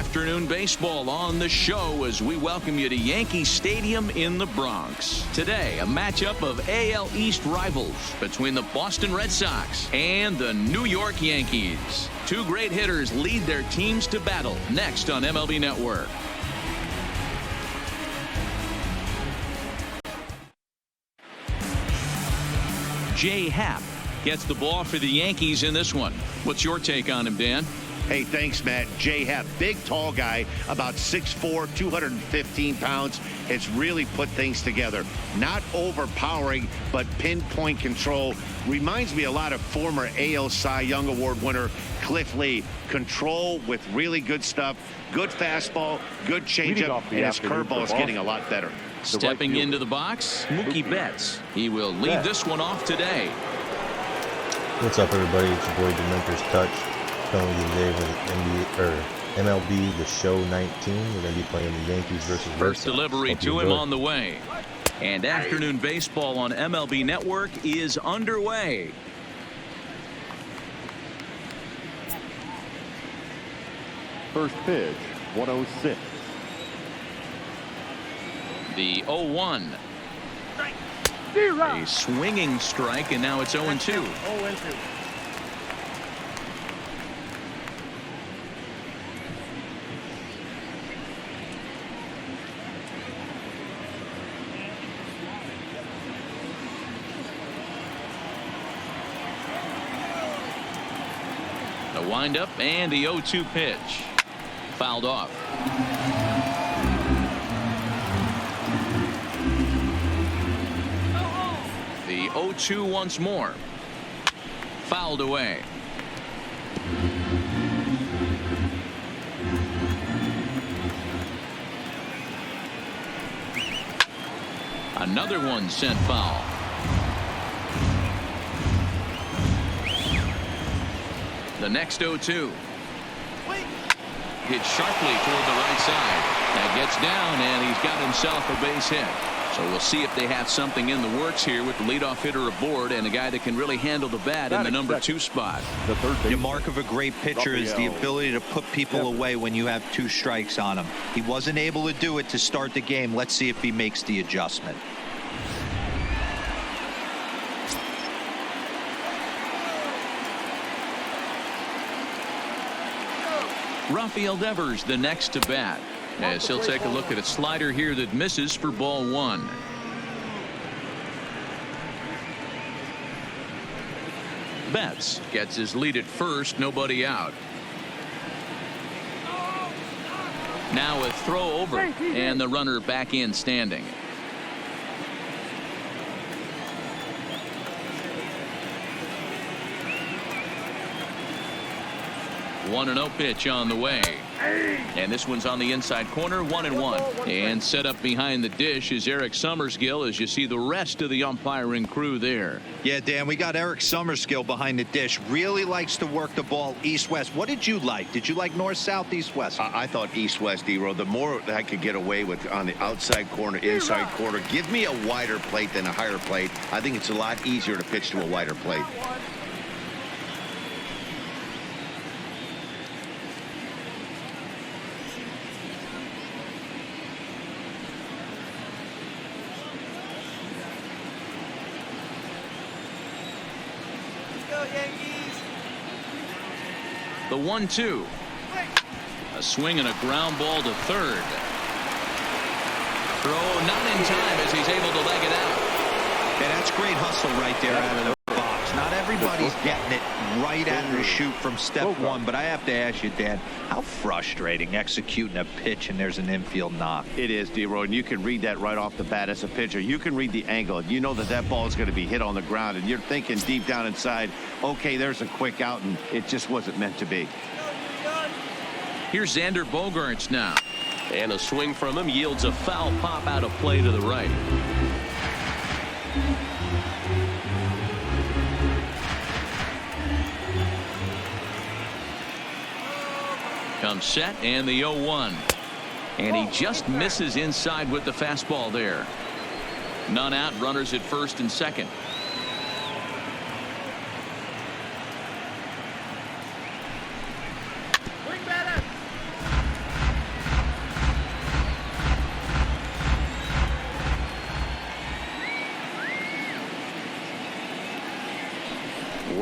afternoon baseball on the show as we welcome you to Yankee Stadium in the Bronx. Today, a matchup of AL East rivals between the Boston Red Sox and the New York Yankees. Two great hitters lead their teams to battle next on MLB Network. Jay Happ gets the ball for the Yankees in this one. What's your take on him, Dan? Hey, thanks, Matt. Jay Happ, big, tall guy, about 6'4", 215 pounds, has really put things together. Not overpowering, but pinpoint control. Reminds me a lot of former AL Cy Young Award winner Cliff Lee. Control with really good stuff, good fastball, good changeup, and his curveball is getting a lot better. Stepping into the box, Mookie Betts. He will lead this one off today. What's up, everybody? It's your boy Dementor's Touch. Coming to you today with MLB The Show 19. We're going to be playing the Yankees versus Redsox. First delivery to him on the way. And afternoon baseball on MLB Network is underway. First pitch, 106. The 0-1. A swinging strike, and now it's 0-2. 0-2. The windup and the 0-2 pitch. Fouled off. The 0-2 once more. Fouled away. Another one sent foul. The next 0-2. Hit sharply toward the right side. That gets down, and he's got himself a base hit. So we'll see if they have something in the works here with the leadoff hitter aboard and a guy that can really handle the bat in the number 2 spot. The mark of a great pitcher is the ability to put people away when you have 2 strikes on him. He wasn't able to do it to start the game. Let's see if he makes the adjustment. Rafael Devers the next to bat, as he'll take a look at a slider here that misses for ball 1. Betts gets his lead at first, nobody out. Now a throw over, and the runner back in standing. 1-0 pitch on the way. And this one's on the inside corner, 1-1. And set up behind the dish is Eric Summersgill as you see the rest of the umpiring crew there. Yeah, Dan, we got Eric Summersgill behind the dish. Really likes to work the ball east-west. What did you like? Did you like north-south, east-west? I thought east-west, D-Row. The more I could get away with on the outside corner, inside corner, give me a wider plate than a higher plate. I think it's a lot easier to pitch to a wider plate. The 1-2. A swing and a ground ball to third. Throw not in time as he's able to leg it out. Yeah, that's great hustle right there out of the box. Not everybody's getting it right at the shoot from step 1, but I have to ask you, Dan, how frustrating executing a pitch and there's an infield knock. It is, D-Roy, and you can read that right off the bat as a pitcher. You can read the angle. You know that that ball is going to be hit on the ground, and you're thinking deep down inside, okay, there's a quick out, and it just wasn't meant to be. Here's Xander Bogaerts now. And a swing from him yields a foul pop out of play to the right. Comes set and the 0-1. And he just misses inside with the fastball there. None out, runners at first and second.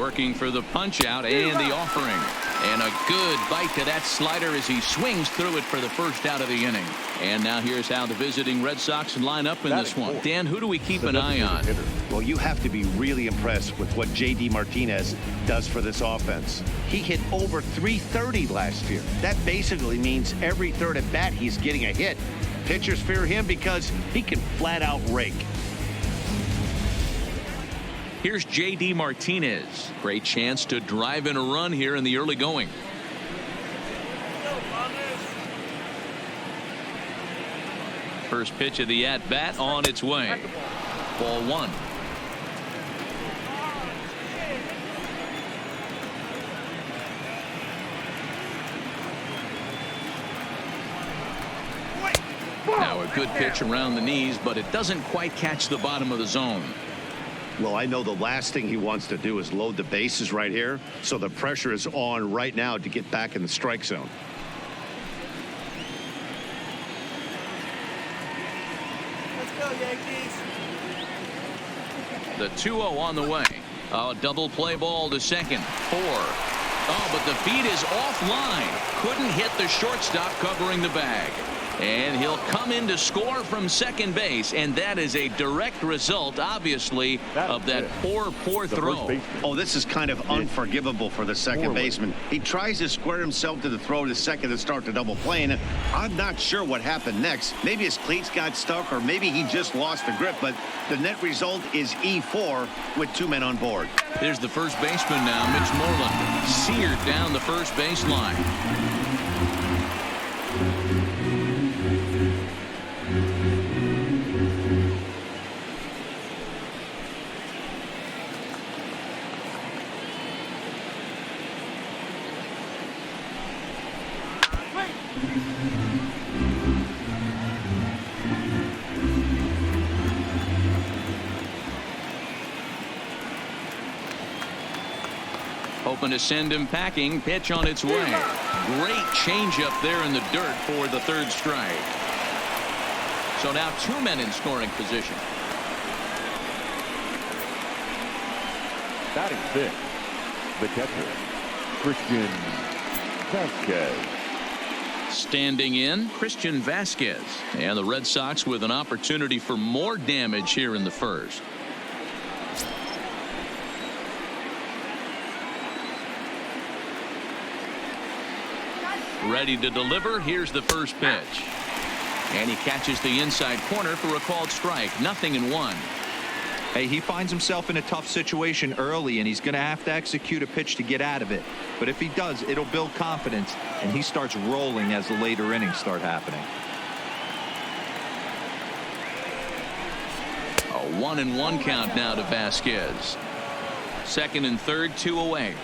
working for the punch out and the offering. And a good bite to that slider as he swings through it for the first out of the inning. And now here's how the visiting Red Sox line up in this one. Dan, who do we keep an eye on? Well, you have to be really impressed with what J.D. Martinez does for this offense. He hit over .330 last year. That basically means every third at bat he's getting a hit. Pitchers fear him because he can flat out rake. Here's J.D. Martinez. Great chance to drive in a run here in the early going. First pitch of the at-bat on its way. Ball one. Now a good pitch around the knees, but it doesn't quite catch the bottom of the zone. Well, I know the last thing he wants to do is load the bases right here, so the pressure is on right now to get back in the strike zone. Let's go, Yankees. The 2-0 on the way. A double play ball to second. 4. Oh, but the feed is offline. Couldn't hit the shortstop covering the bag. And he'll come in to score from second base, and that is a direct result, obviously, of that poor throw. Oh, this is kind of unforgivable for the second baseman. He tries to square himself to the throw to second to start the double play, and I'm not sure what happened next. Maybe his cleats got stuck, or maybe he just lost the grip, but the net result is E4 with 2 men on board. There's the first baseman now, Mitch Moreland, seared down the first baseline. Hoping to send him packing. Pitch on its way. Great changeup there in the dirt for the third strike. So now 2 men in scoring position. Batting fifth, the catcher, Christian Vasquez. Standing in, Christian Vasquez. And the Red Sox with an opportunity for more damage here in the first. Ready to deliver. Here's the first pitch. And he catches the inside corner for a called strike. 0-1. Hey, he finds himself in a tough situation early, and he's going to have to execute a pitch to get out of it. But if he does, it'll build confidence, and he starts rolling as the later innings start happening. A 1-1 count now to Vasquez. Second and third, 2 away.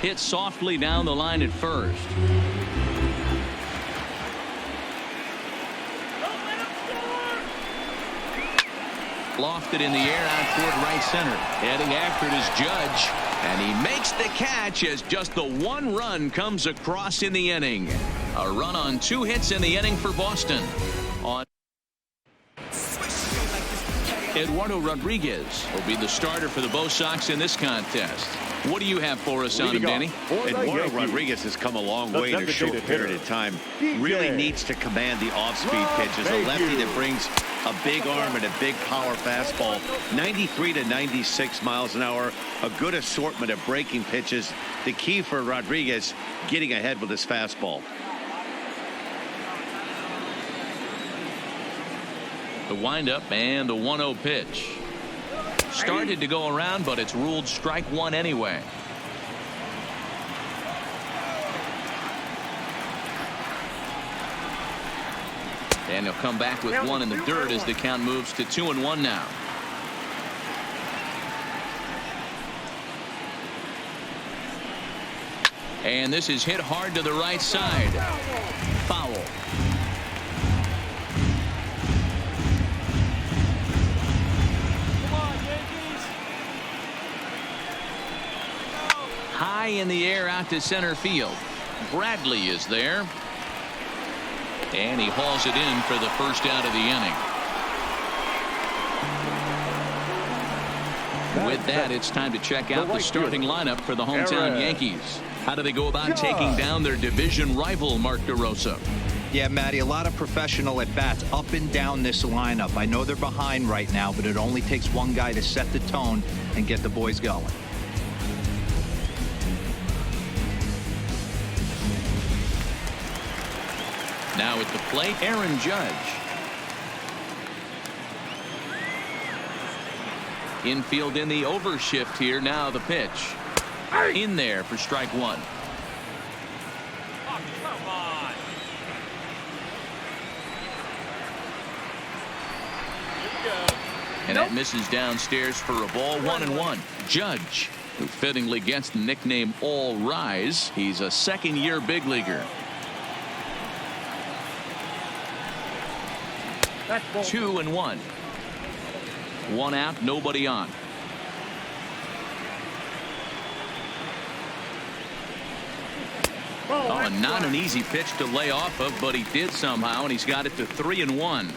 Hit softly down the line at first. Lofted in the air out toward right center. Heading after it is Judge. And he makes the catch as just the 1 run comes across in the inning. A run on 2 hits in the inning for Boston. On Eduardo Rodriguez will be the starter for the Bo Sox in this contest. What do you have for us on him, Danny? Eduardo Rodriguez has come a long way in a short period of time. Really needs to command the off-speed pitches. A lefty that brings a big arm and a big power fastball. 93 to 96 miles an hour. A good assortment of breaking pitches. The key for Rodriguez, getting ahead with his fastball. The windup and the 1-0 pitch. Started to go around, but it's ruled strike 1 anyway. And he'll come back with 1 in the dirt as the count moves to 2-1 now. And this is hit hard to the right side. Foul. High in the air out to center field. Bradley is there. And he hauls it in for the first out of the inning. With that, it's time to check out the starting lineup for the hometown Yankees. How do they go about taking down their division rival, Mark DeRosa? Yeah, Matty, a lot of professional at-bats up and down this lineup. I know they're behind right now, but it only takes one guy to set the tone and get the boys going. Now at the plate, Aaron Judge. Infield in the overshift here. Now the pitch. In there for strike one. And that misses downstairs for a ball. 1-1. Judge, who fittingly gets the nickname All Rise. He's a second-year big leaguer. 2-1. One out, nobody on. Oh, not an easy pitch to lay off of, but he did somehow, and he's got it to 3-1.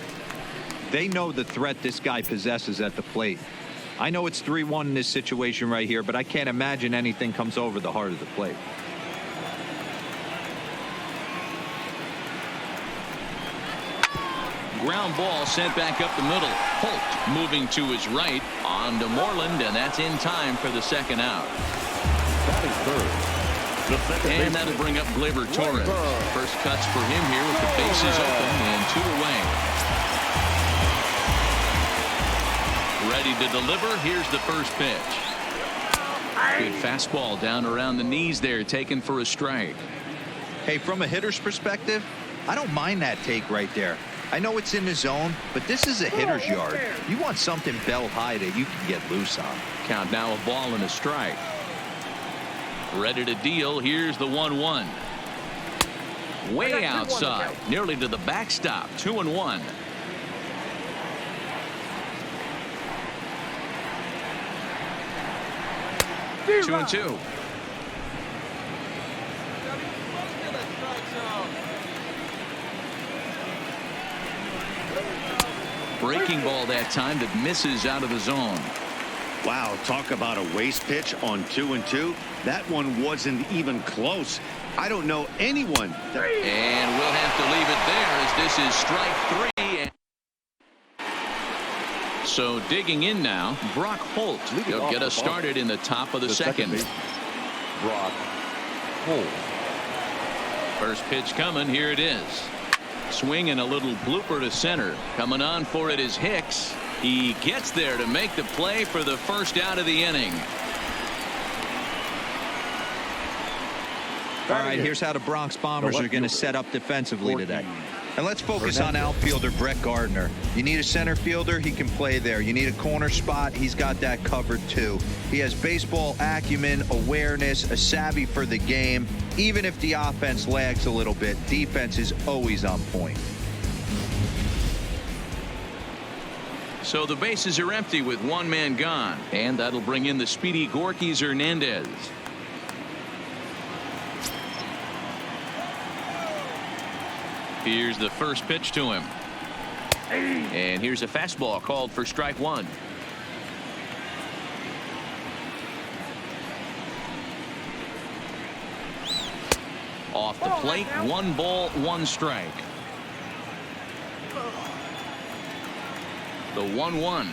They know the threat this guy possesses at the plate. I know it's 3-1 in this situation right here, but I can't imagine anything comes over the heart of the plate. Ground ball sent back up the middle. Holt moving to his right. On to Moreland, and that's in time for the second out. And that'll bring up Gleyber Torres. First cuts for him here with the bases open and 2 away. Ready to deliver. Here's the first pitch. Good fastball down around the knees there, taken for a strike. Hey, from a hitter's perspective, I don't mind that take right there. I know it's in the zone, but this is a hitter's yard. You want something bell high that you can get loose on. Count now a ball and a strike. Ready to deal. Here's the 1-1. Way outside, nearly to the backstop. 2-1. Two and two. Breaking ball that time that misses out of the zone. Wow, talk about a waste pitch on 2-2. That one wasn't even close. I don't know anyone. And we'll have to leave it there as this is strike 3. So digging in now, Brock Holt. He'll get us started in the top of the second. Brock Holt. First pitch coming. Here it is. Swing and a little blooper to center. Coming on for it is Hicks. He gets there to make the play for the first out of the inning. All right, here's how the Bronx Bombers are going to set up defensively today. And let's focus on outfielder Brett Gardner. You need a center fielder, he can play there. You need a corner spot, he's got that covered too. He has baseball acumen, awareness, a savvy for the game. Even if the offense lags a little bit, defense is always on point. So the bases are empty with one man gone, and that'll bring in the speedy Gorky Hernandez. Here's the first pitch to him. And here's a fastball called for strike one. Off the plate, 1 ball, 1 strike. The 1-1.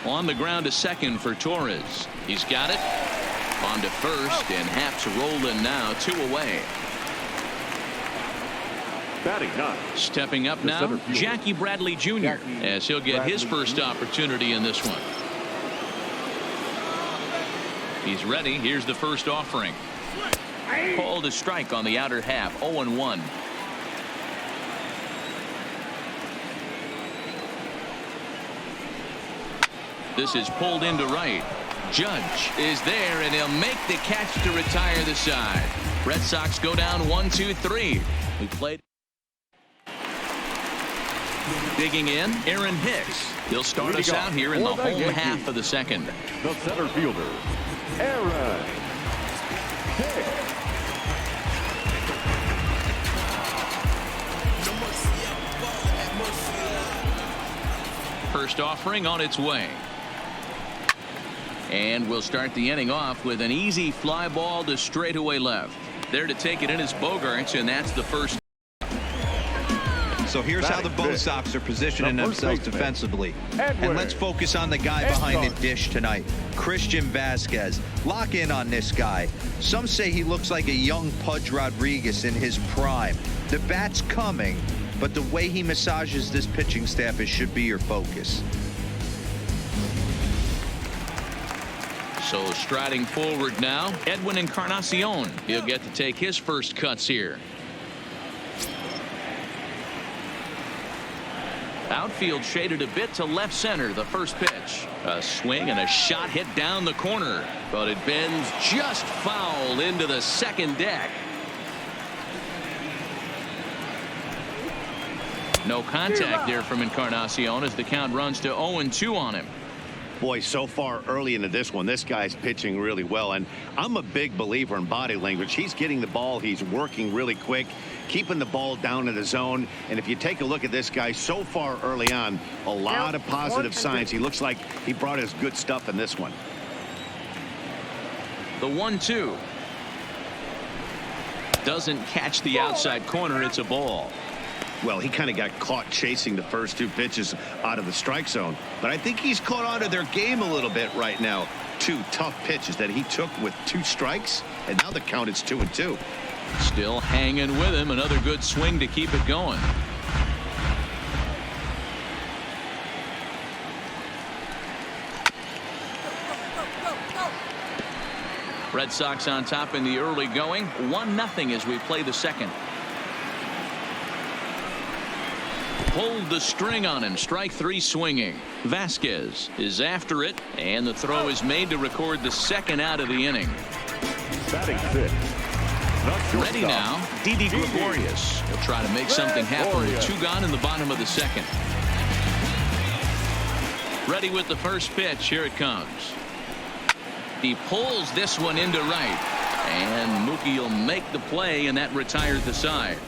On the ground to second for Torres. He's got it. On to first, and Happ's rolling now, 2 away. Batting 9. Stepping up now, Jackie Bradley Jr. as he'll get his first opportunity in this one. He's ready. Here's the first offering. Called a strike on the outer half. 0-1. This is pulled into right. Judge is there, and he'll make the catch to retire the side. Red Sox go down 1-2-3. We played. Digging in, Aaron Hicks. He'll start us out here in the home half of the second. The center fielder, Aaron Hicks. First offering on its way. And we'll start the inning off with an easy fly ball to straightaway left. There to take it in is Bogaerts, and that's the first. So here's how the Bo Sox are positioning themselves defensively. And let's focus on the guy behind the dish tonight, Christian Vasquez. Lock in on this guy. Some say he looks like a young Pudge Rodriguez in his prime. The bat's coming, but the way he massages this pitching staff, it should be your focus. So striding forward now, Edwin Encarnacion. He'll get to take his first cuts here. Outfield shaded a bit to left center. The first pitch. A swing and a shot hit down the corner. But it bends just foul into the second deck. No contact there from Encarnacion as the count runs to 0-2 on him. Boy, so far early into this one, this guy's pitching really well, and I'm a big believer in body language. He's getting the ball, he's working really quick, keeping the ball down in the zone. And if you take a look at this guy so far early on, a lot of positive signs. He looks like he brought his good stuff in this one. The 1-2 doesn't catch the outside corner. It's a ball. Well, he kind of got caught chasing the first two pitches out of the strike zone, but I think he's caught on to their game a little bit right now. Two tough pitches that he took with 2 strikes, and now the count is 2-2. Still hanging with him. Another good swing to keep it going. Red Sox on top in the early going. 1-0 as we play the second. Pulled the string on him. Strike 3 swinging. Vasquez is after it, and the throw is made to record the second out of the inning. Batting fifth. Ready now, Didi Gregorius. He'll try to make something happen with 2 gone in the bottom of the second. Ready with the first pitch. Here it comes. He pulls this one into right, and Mookie will make the play, and that retires the side.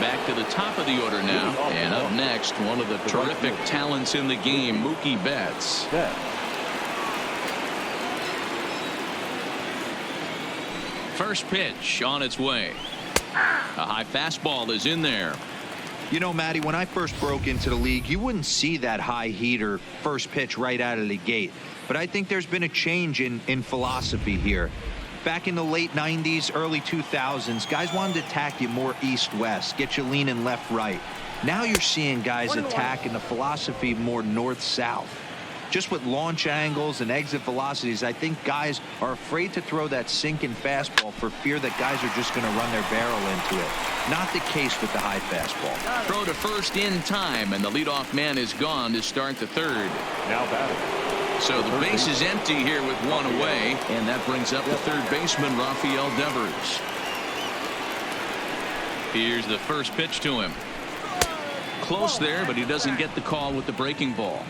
Back to the top of the order now, and up next, one of the terrific talents in the game, Mookie Betts. First pitch on its way. A high fastball is in there. You know, Matty, when I first broke into the league, you wouldn't see that high heater first pitch right out of the gate. But I think there's been a change in philosophy here. Back in the late 90s, early 2000s, guys wanted to attack you more east-west, get you leaning left-right. Now you're seeing guys attack in the philosophy more north-south. Just with launch angles and exit velocities, I think guys are afraid to throw that sinking fastball for fear that guys are just going to run their barrel into it. Not the case with the high fastball. Throw to first in time, and the leadoff man is gone to start the third. Now batting. So the base is empty here with 1 away, and that brings up the third baseman, Rafael Devers. Here's the first pitch to him. Close there, but he doesn't get the call with the breaking ball.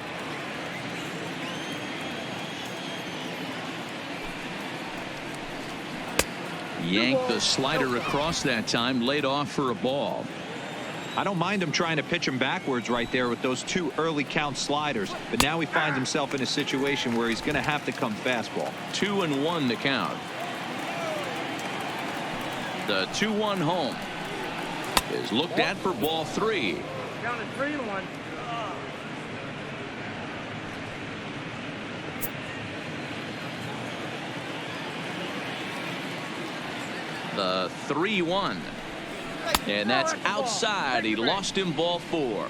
Yanked the slider across that time, laid off for a ball. I don't mind him trying to pitch him backwards right there with those 2 early count sliders, but now he finds himself in a situation where he's going to have to come fastball. 2-1 to count. The 2-1 home is looked at for ball 3. Counted 3-1. The 3-1. And that's outside. He lost him ball 4.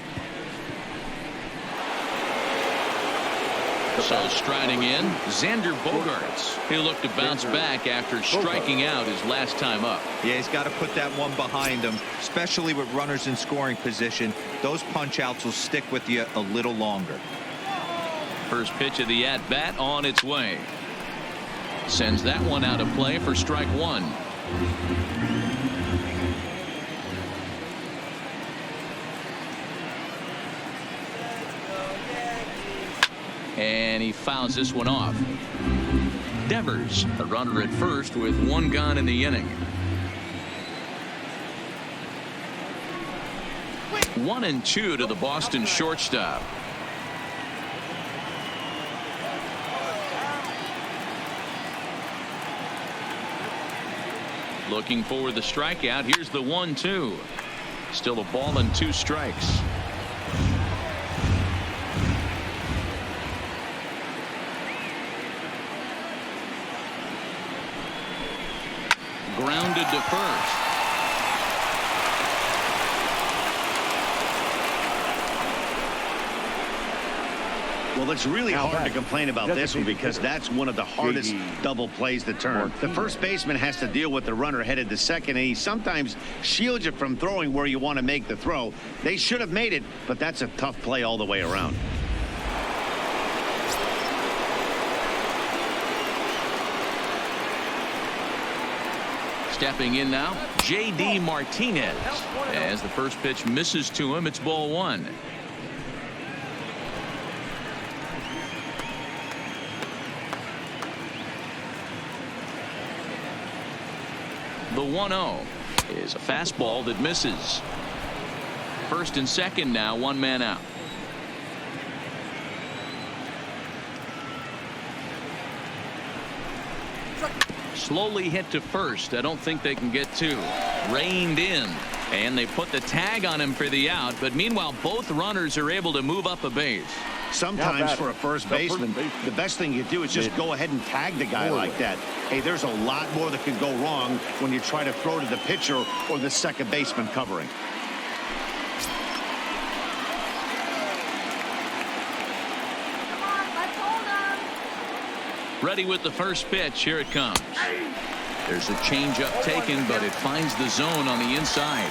So striding in, Xander Bogaerts. He'll look to bounce back after striking out his last time up. Yeah, he's got to put that one behind him, especially with runners in scoring position. Those punch outs will stick with you a little longer. First pitch of the at-bat on its way. Sends that one out of play for strike 1. And he fouls this one off. Devers, a runner at first with 1 gone in the inning. 1-2 to the Boston shortstop. Looking for the strikeout. Here's the 1-2. Still a ball and 2 strikes. Grounded to first. Well, it's really hard to complain about this one because that's one of the hardest double plays to turn. The first baseman has to deal with the runner headed to second, and he sometimes shields you from throwing where you want to make the throw. They should have made it, but that's a tough play all the way around. Stepping in now, J.D. Martinez. As the first pitch misses to him, it's ball 1. The 1-0 is a fastball that misses. First and second now, 1 man out. Slowly hit to first. I don't think they can get 2. Reined in, and they put the tag on him for the out, but meanwhile both runners are able to move up a base. Sometimes for a first baseman, the best thing you do is just go ahead and tag the guy like that. Hey, there's a lot more that can go wrong when you try to throw to the pitcher or the second baseman covering. Ready with the first pitch. Here it comes. There's a changeup taken, but it finds the zone on the inside.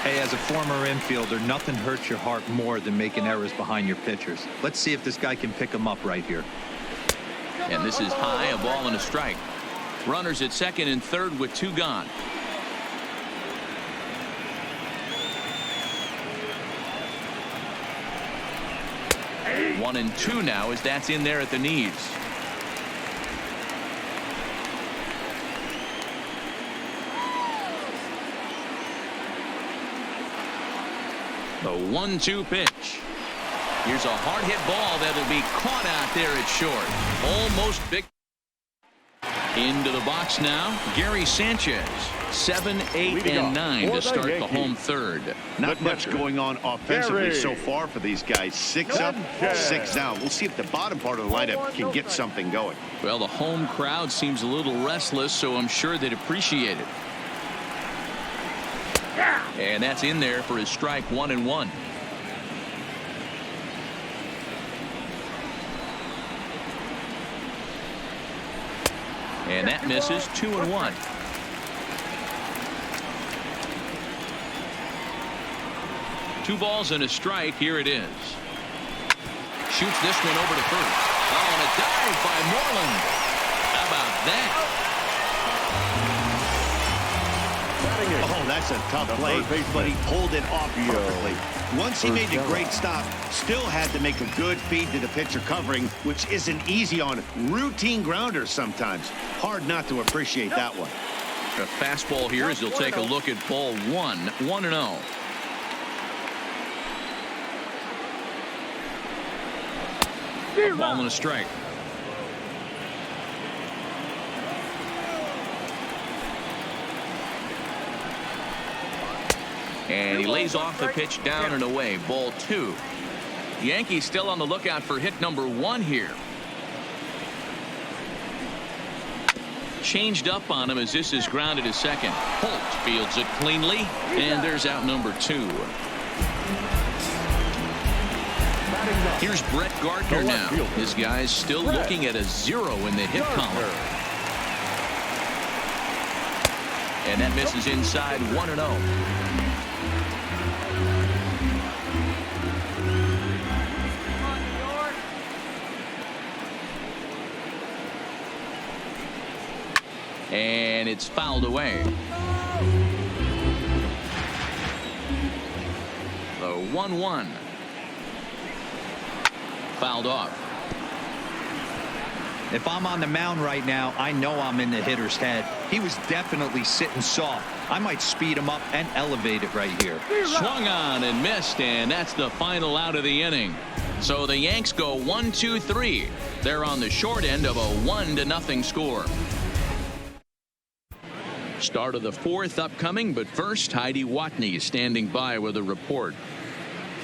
Hey, as a former infielder, nothing hurts your heart more than making errors behind your pitchers. Let's see if this guy can pick them up right here. And this is high, a ball and a strike. Runners at second and third with 2 gone. One and 2 now as that's in there at the knees. The 1-2 pitch. Here's a hard hit ball that'll be caught out there at short. Almost big. Into the box now, Gary Sanchez. 7, 8, and 9 to start the home third. Not much going on offensively so far for these guys. 6 up, 6 down. We'll see if the bottom part of the lineup can get something going. Well, the home crowd seems a little restless, so I'm sure they'd appreciate it. And that's in there for his strike. 1-1. And that misses. 2-1. Two balls and a strike. Here it is. Shoots this one over to first. Oh, and a dive by Moreland. How about that? Oh, that's a tough play, but he pulled it off perfectly. Once he made the great stop, still had to make a good feed to the pitcher covering, which isn't easy on routine grounders sometimes. Hard not to appreciate that one. A fastball here as he'll take a look at ball 1. 1-0. A ball and a strike. And he lays off the pitch down and away. Ball 2. Yankees still on the lookout for hit number 1 here. Changed up on him as this is grounded to second. Holt fields it cleanly, and there's out number 2. Here's Brett Gardner now. This guy's still looking at a 0 in the hit column. And that misses inside. 1-0. And it's fouled away. The 1-1. Fouled off. If I'm on the mound right now, I know I'm in the hitter's head. He was definitely sitting soft. I might speed him up and elevate it right here. Swung on and missed, and that's the final out of the inning. So the Yanks go 1-2-3. They're on the short end of a 1-0 score. Start of the fourth upcoming, but first, Heidi Watney is standing by with a report.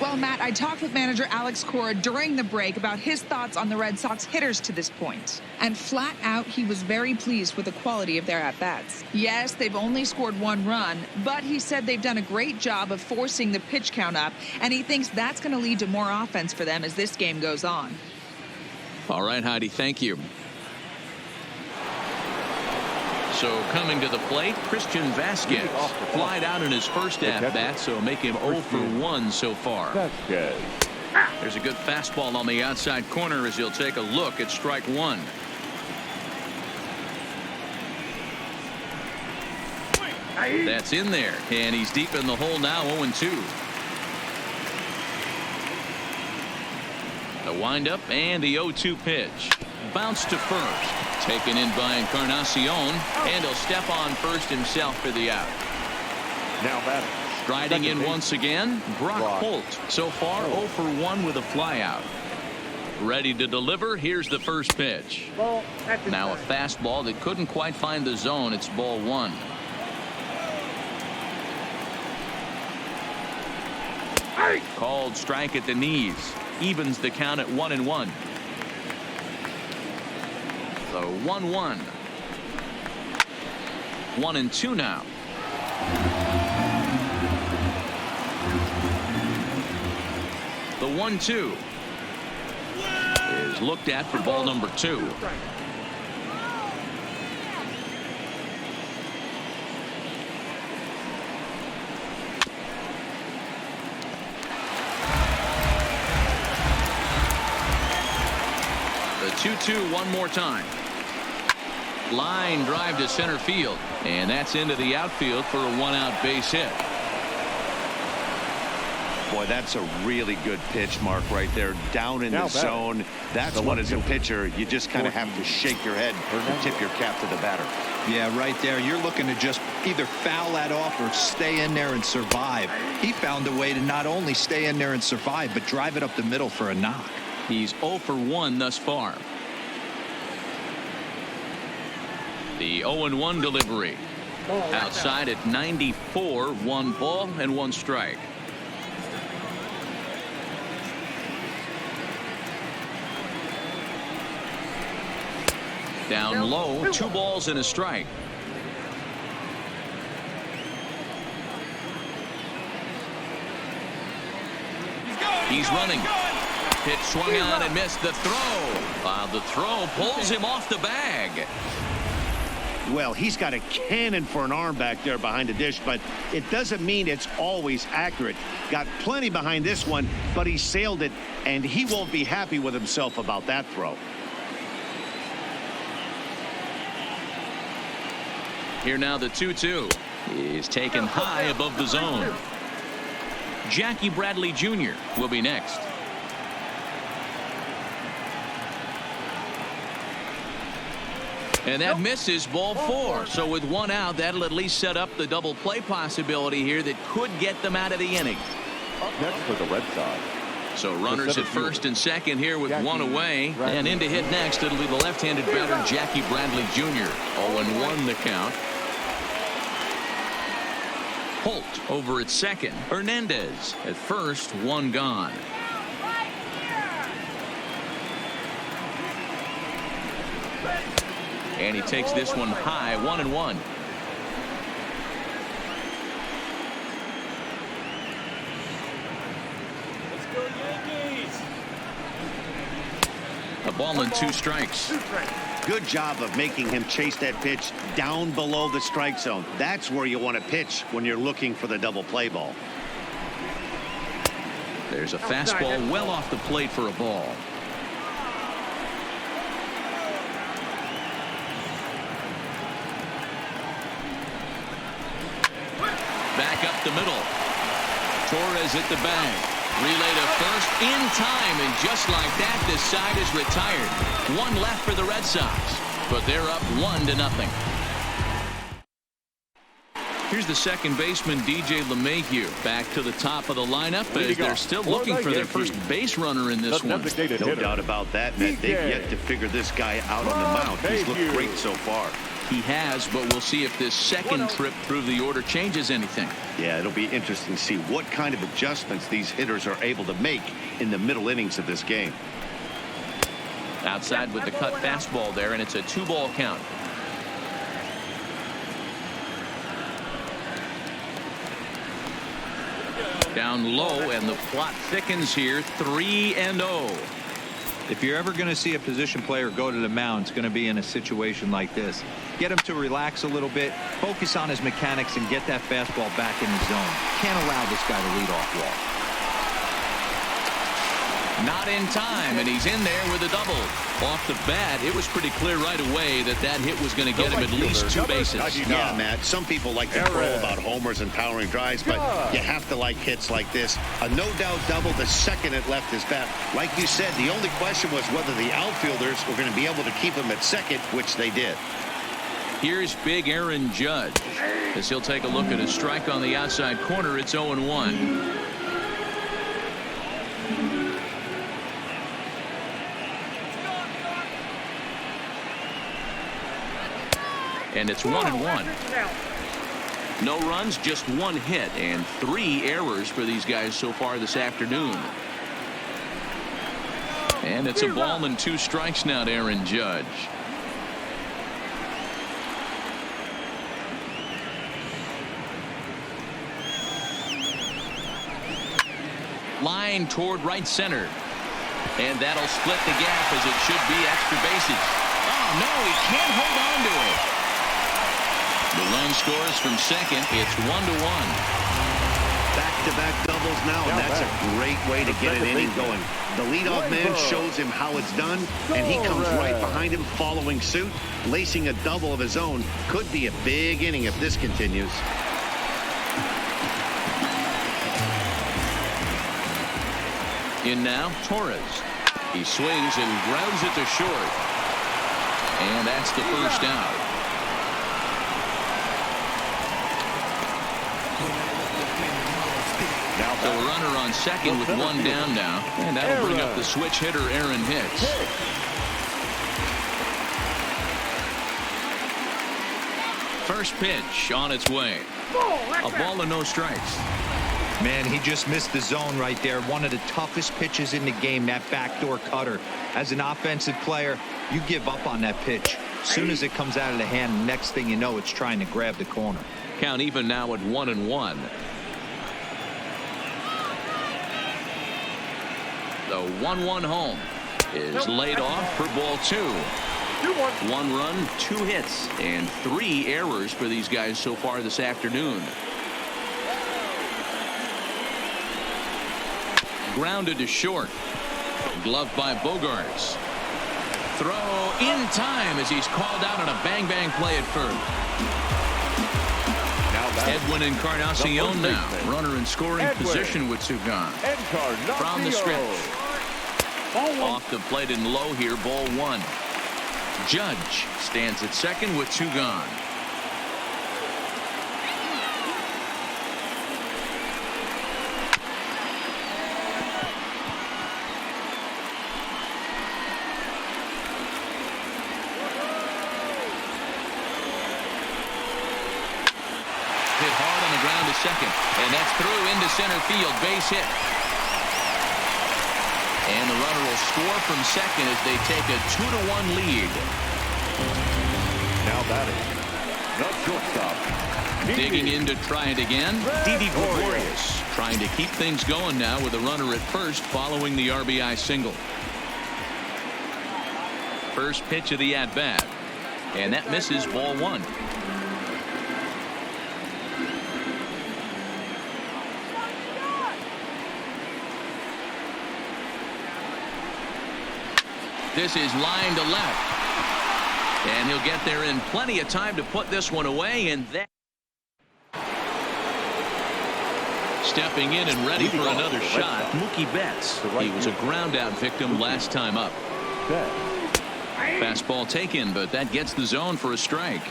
Well, Matt, I talked with manager Alex Cora during the break about his thoughts on the Red Sox hitters to this point. And flat out, he was very pleased with the quality of their at-bats. Yes, they've only scored 1 run, but he said they've done a great job of forcing the pitch count up, and he thinks that's going to lead to more offense for them as this game goes on. All right, Heidi, thank you. So coming to the plate, Christian Vasquez flied out in his first at-bat, so make him 0 for 1 so far. There's a good fastball on the outside corner as he'll take a look at strike 1. That's in there, and he's deep in the hole now, 0-2. The windup and the 0-2 pitch. Bounce to first. Taken in by Encarnacion, and he'll step on first himself for the out. Now batting. Striding in once again, Brock Holt. So far, 0 for 1 with a flyout. Ready to deliver. Here's the first pitch. Now a fastball that couldn't quite find the zone. It's ball 1. Called strike at the knees. Evens the count at 1-1. So 1-1. 1-2 now. The 1-2 is looked at for ball number 2. The 2-2 one more time. Line drive to center field, and that's into the outfield for a 1-out base hit. Boy, that's a really good pitch, Mark, right there, down in the zone. That's what, as a pitcher, you just kind of have to shake your head and tip your cap to the batter. Yeah, right there. You're looking to just either foul that off or stay in there and survive. He found a way to not only stay in there and survive, but drive it up the middle for a knock. He's 0 for 1 thus far. The 0-1 delivery. Outside at 94, 1 ball and 1 strike. Down low, 2 balls and a strike. He's running. Pitch swung on and missed the throw. The throw pulls him off the bag. Well, he's got a cannon for an arm back there behind the dish, but it doesn't mean it's always accurate. Got plenty behind this one, but he sailed it, and he won't be happy with himself about that throw. Here now the 2-2 is taken high above the zone. Jackie Bradley Jr. will be next. And that misses ball 4. So with 1 out, that'll at least set up the double play possibility here that could get them out of the inning. Up next for the Red Sox. So runners at first and second here with 1 away. And in to hit next, it'll be the left-handed batter Jackie Bradley Jr. 0-1 the count. Holt over at second. Hernandez at first, 1 gone. And he takes this one high, 1-1. Let's go Yankees. A ball and 2 strikes. Good job of making him chase that pitch down below the strike zone. That's where you want to pitch when you're looking for the double play ball. There's a fastball well off the plate for a ball. Back up the middle. Torres at the bag. Relay to first in time, and just like that, this side is retired. 1 left for the Red Sox, but they're up 1-0. Here's the second baseman, DJ LeMahieu, back to the top of the lineup as they're still looking for their first base runner in this one. No doubt about that, Matt. They've yet to figure this guy out on the mound. He's looked great so far. He has, but we'll see if this second trip through the order changes anything. Yeah, it'll be interesting to see what kind of adjustments these hitters are able to make in the middle innings of this game. Outside with the cut fastball there, and it's a 2-ball count. Down low, and the plot thickens here. 3-0. If you're ever going to see a position player go to the mound, it's going to be in a situation like this. Get him to relax a little bit, focus on his mechanics, and get that fastball back in the zone. Can't allow this guy to lead off walk. Not in time, and he's in there with a double. Off the bat, it was pretty clear right away that that hit was going to get him at least 2 bases. Yeah, Matt, some people like to crow about homers and powering drives, but you have to like hits like this. A no-doubt double the second it left his bat. Like you said, the only question was whether the outfielders were going to be able to keep him at second, which they did. Here's big Aaron Judge as he'll take a look at a strike on the outside corner. It's 0-1. And it's 1-1. No runs, just 1 hit, and 3 errors for these guys so far this afternoon. And it's a ball and 2 strikes now to Aaron Judge. Line toward right center. And that'll split the gap as it should be extra bases. Oh, no, he can't hold on to it. The run scores from second. It's 1-1. Back-to-back doubles now, and that's a great way to get an inning going. The leadoff man shows him how it's done, and he comes right behind him following suit. Lacing a double of his own could be a big inning if this continues. In now, Torres. He swings and grounds it to short. And that's the first out. So a runner on second with 1 down now. And that'll bring up the switch hitter, Aaron Hicks. First pitch on its way. A ball and no strikes. Man, he just missed the zone right there. One of the toughest pitches in the game, that backdoor cutter. As an offensive player, you give up on that pitch. As soon as it comes out of the hand, next thing you know, it's trying to grab the corner. Count even now at 1-1. The 1-1 home is laid off for ball 2. 1 run, 2 hits, and 3 errors for these guys so far this afternoon. Grounded to short. Gloved by Bogarts. Throw in time as he's called out on a bang-bang play at first. Edwin Encarnacion now. Runner in scoring position with 2 gone. From the stretch. Off the plate and low here, ball 1. Judge stands at second with 2 gone. Hit hard on the ground to second, and that's through into center field. Base hit. And the runner will score from second as they take a 2-1 lead. Now batting, the shortstop. Digging in to try it again. Didi Gregorius trying to keep things going now with a runner at first following the RBI single. First pitch of the at-bat. And that misses, ball 1. This is line to left. And he'll get there in plenty of time to put this one away. And that stepping in and ready for another shot, Mookie Betts. He was a ground out victim last time up. Fastball taken, but that gets the zone for a strike.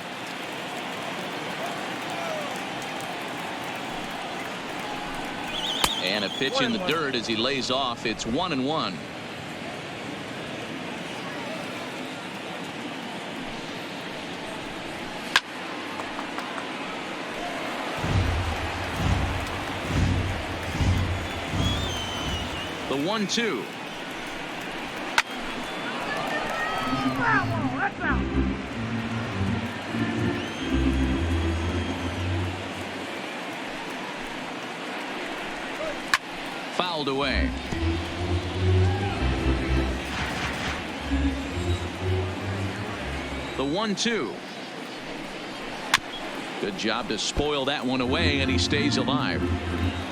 And a pitch in the dirt as he lays off. It's 1-1. The 1-2. Fouled away. The 1-2. Good job to spoil that one away, and he stays alive.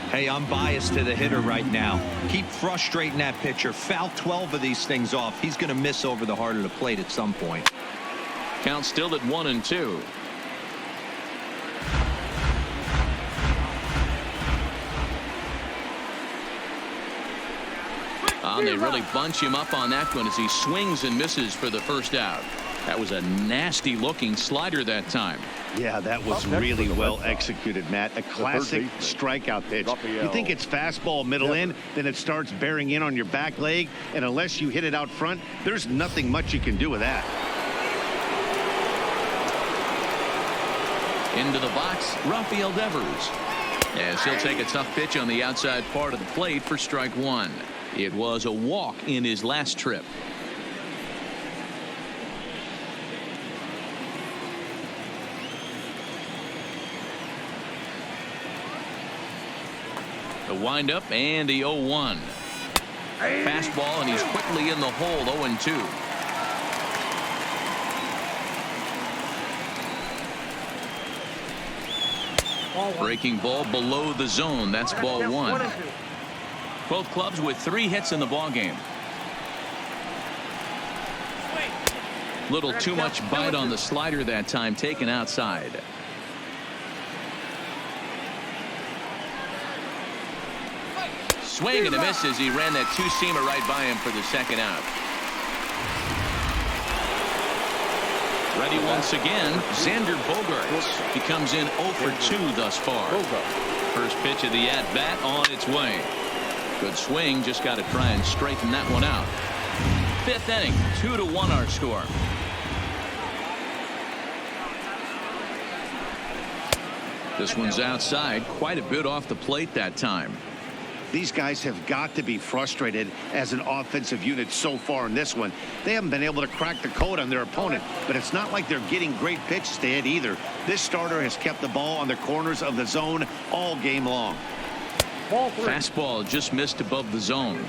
Hey, I'm biased to the hitter right now. Keep frustrating that pitcher. Foul 12 of these things off. He's going to miss over the heart of the plate at some point. Count still at 1-2. They really bunch him up on that one as he swings and misses for the first out. That was a nasty looking slider that time. Yeah, that was really well executed, Matt. A classic strikeout pitch. You think it's fastball middle in, then it starts bearing in on your back leg, and unless you hit it out front, there's nothing much you can do with that. Into the box, Rafael Devers. As he'll take a tough pitch on the outside part of the plate for strike one. It was a walk in his last trip. The windup and the 0-1. Fastball, and he's quickly in the hole. 0-2. Breaking ball below the zone. That's ball one. Both clubs with 3 hits in the ball game. Little too much bite on the slider that time, taken outside. Swing and a miss as he ran that two-seamer right by him for the second out. Ready once again, Xander Bogaerts. He comes in 0 for 2 thus far. First pitch of the at-bat on its way. Good swing, just got to try and straighten that one out. 5th inning, 2-1 our score. This one's outside, quite a bit off the plate that time. These guys have got to be frustrated as an offensive unit so far in this one. They haven't been able to crack the code on their opponent, but it's not like they're getting great pitches to hit either. This starter has kept the ball on the corners of the zone all game long. Fastball just missed above the zone.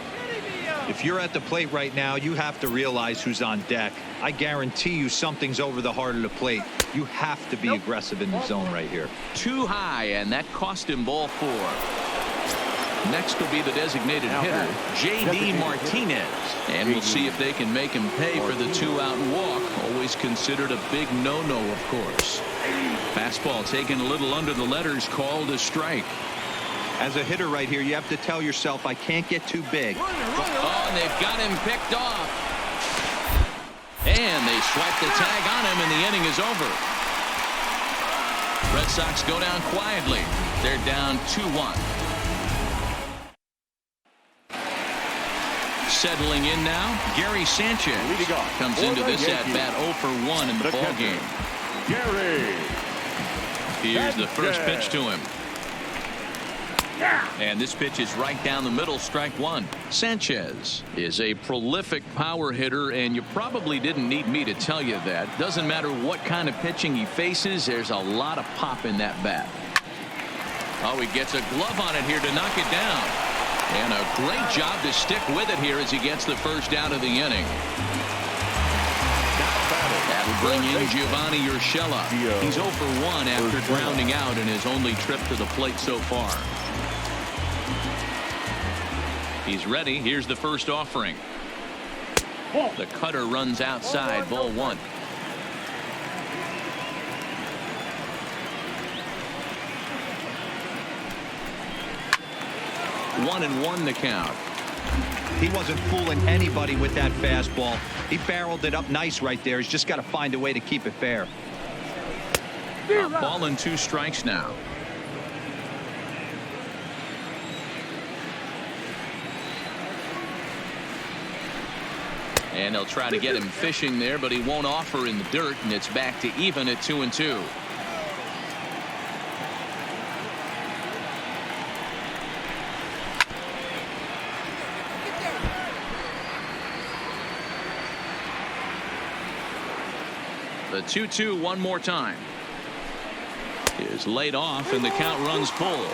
If you're at the plate right now, you have to realize who's on deck. I guarantee you something's over the heart of the plate. You have to be aggressive in the zone right here. Too high, and that cost him ball 4. Next will be the designated hitter, J.D. Martinez. And we'll see if they can make him pay for the 2-out walk. Always considered a big no-no, of course. Fastball taken a little under the letters, called a strike. As a hitter right here, you have to tell yourself, I can't get too big. Oh, and they've got him picked off. And they swipe the tag on him, and the inning is over. Red Sox go down quietly. They're down 2-1. Settling in now, Gary Sanchez comes into this at-bat 0 for 1 in the ball game. Here's the first pitch to him. And this pitch is right down the middle, strike one. Sanchez is a prolific power hitter, and you probably didn't need me to tell you that. Doesn't matter what kind of pitching he faces, there's a lot of pop in that bat. Oh, he gets a glove on it here to knock it down. And a great job to stick with it here as he gets the first out of the inning. That'll bring in Giovanni Urshela. He's 0 for 1 after grounding out in his only trip to the plate so far. He's ready. Here's the first offering. The cutter runs outside, ball 1. 1-1 the count. He wasn't fooling anybody with that fastball. He barreled it up nice right there. He's just got to find a way to keep it fair. Ball and 2 strikes now. And they'll try to get him fishing there, but he won't offer in the dirt, and it's back to even at 2-2. The 2-2 one more time. Is laid off, and the count runs full.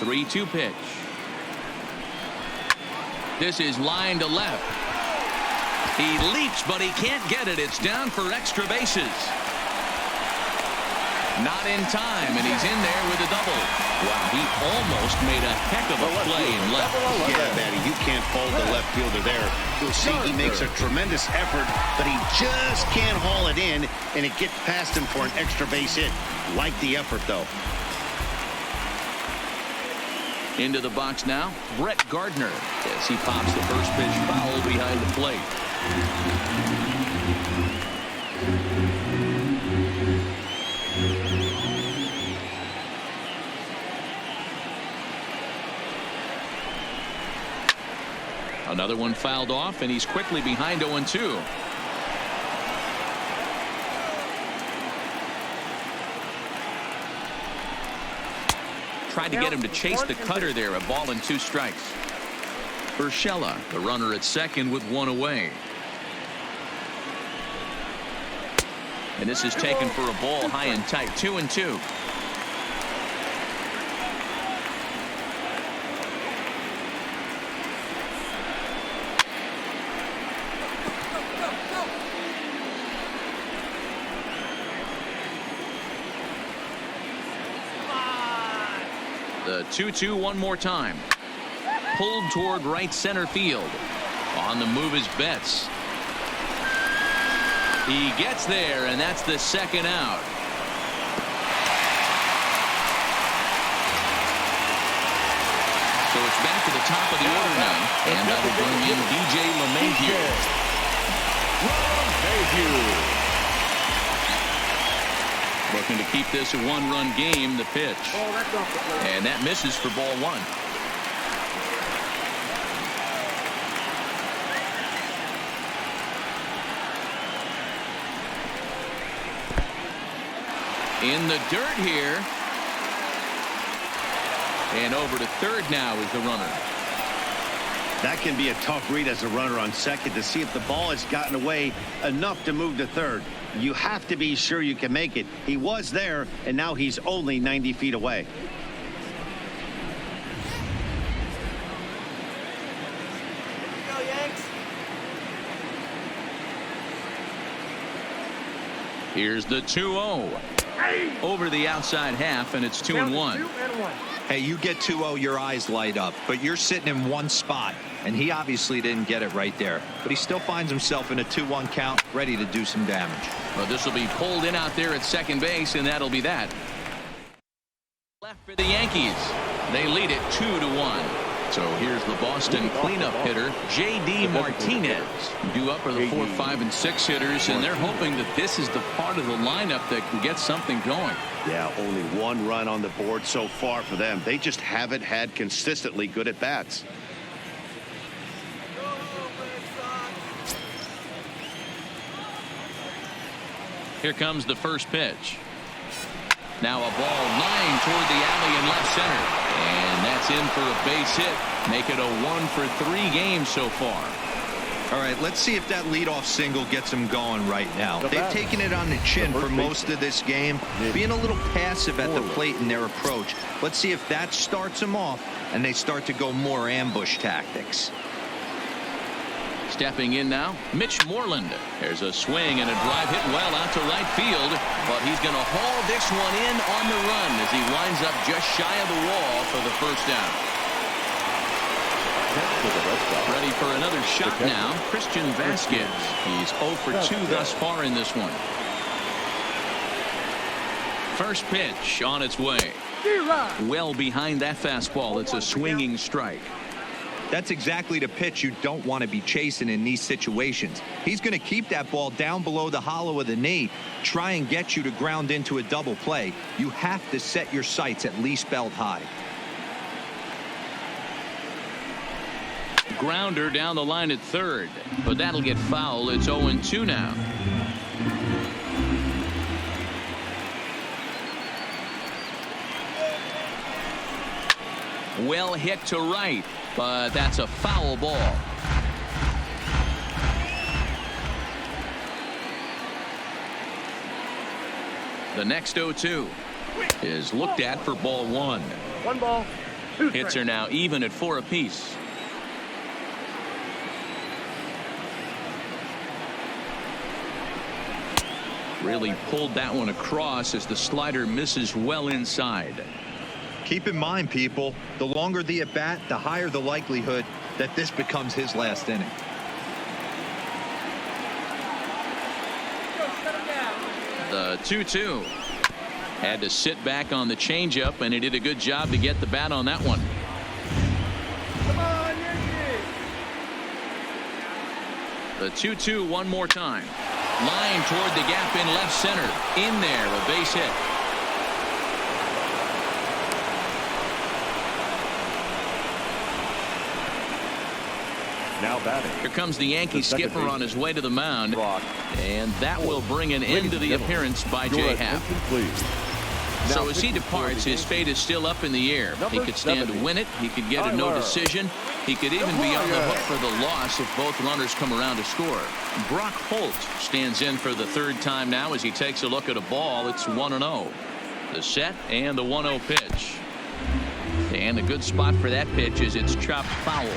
The 3-2 pitch. This is line to left. He leaps, but he can't get it. It's down for extra bases. Not in time, and he's in there with a double. Wow, he almost made a heck of a play in left. Yeah, Matty, you can't fault the left fielder there. You'll see he makes a tremendous effort, but he just can't haul it in, and it gets past him for an extra base hit. Like the effort, though. Into the box now, Brett Gardner, as he pops the first pitch foul behind the plate. Another one fouled off, and he's quickly behind 0-2. Tried to get him to chase the cutter there. A ball and 2 strikes. Urshela, the runner at second with 1 away. And this is taken for a ball high and tight. 2-2. The 2-2 one more time. Pulled toward right center field. On the move is Betts. He gets there, and that's the second out. So it's back to the top of the order now, and that'll bring in DJ LeMahieu. Looking to keep this a 1-run game. The pitch, and that misses for ball 1. In the dirt here. And over to third now is the runner. That can be a tough read as a runner on second to see if the ball has gotten away enough to move to third. You have to be sure you can make it. He was there, and now he's only 90 feet away. Go, Yanks. Here's the 2-0. Over the outside half, and it's 2-1. Hey, you get 2-0, your eyes light up, but you're sitting in one spot, and he obviously didn't get it right there. But he still finds himself in a 2-1 count, ready to do some damage. Well, this will be pulled in out there at second base, and that'll be that. Left for the Yankees. They lead it 2-1. So here's the Boston cleanup hitter, J.D. Martinez. Due up are the 4, 5, and 6 hitters, and they're hoping that this is the part of the lineup that can get something going. Yeah, only 1 run on the board so far for them. They just haven't had consistently good at bats. Here comes the first pitch. Now a ball line toward the alley in left center. And that's in for a base hit. Make it a 1-for-3 game so far. All right, let's see if that leadoff single gets them going right now. They've taken it on the chin for most of this game, being a little passive at the plate in their approach. Let's see if that starts them off and they start to go more ambush tactics. Stepping in now, Mitch Moreland. There's a swing and a drive hit well out to right field, but he's going to haul this one in on the run as he winds up just shy of the wall for the first down. Ready for another shot now, Christian Vasquez. He's 0 for 2 thus far in this one. First pitch on its way. Well behind that fastball. It's a swinging strike. That's exactly the pitch you don't want to be chasing in these situations. He's going to keep that ball down below the hollow of the knee, try and get you to ground into a double play. You have to set your sights at least belt high. Grounder down the line at third, but that'll get foul. It's 0-2 now. Well hit to right, but that's a foul ball. The next 0-2 is looked at for ball one. 1 ball, 2 Hits are now even at 4 apiece. Really pulled that one across as the slider misses well inside. Keep in mind, people, the longer the at bat, the higher the likelihood that this becomes his last inning. The 2-2 had to sit back on the changeup, and he did a good job to get the bat on that one. Come on, Yankees! The 2-2 one more time. Line toward the gap in left center. In there, a base hit. Now batting. Here comes the Yankee skipper on his way to the mound, and that will bring an end to the appearance by J. Happ. So as he departs, his fate is still up in the air. He could stand to win it. He could get a no decision. He could even be on the hook for the loss if both runners come around to score. Brock Holt stands in for the third time now as he takes a look at a ball. It's 1-0. The set and the 1-0 pitch. And a good spot for that pitch is it's chopped foul.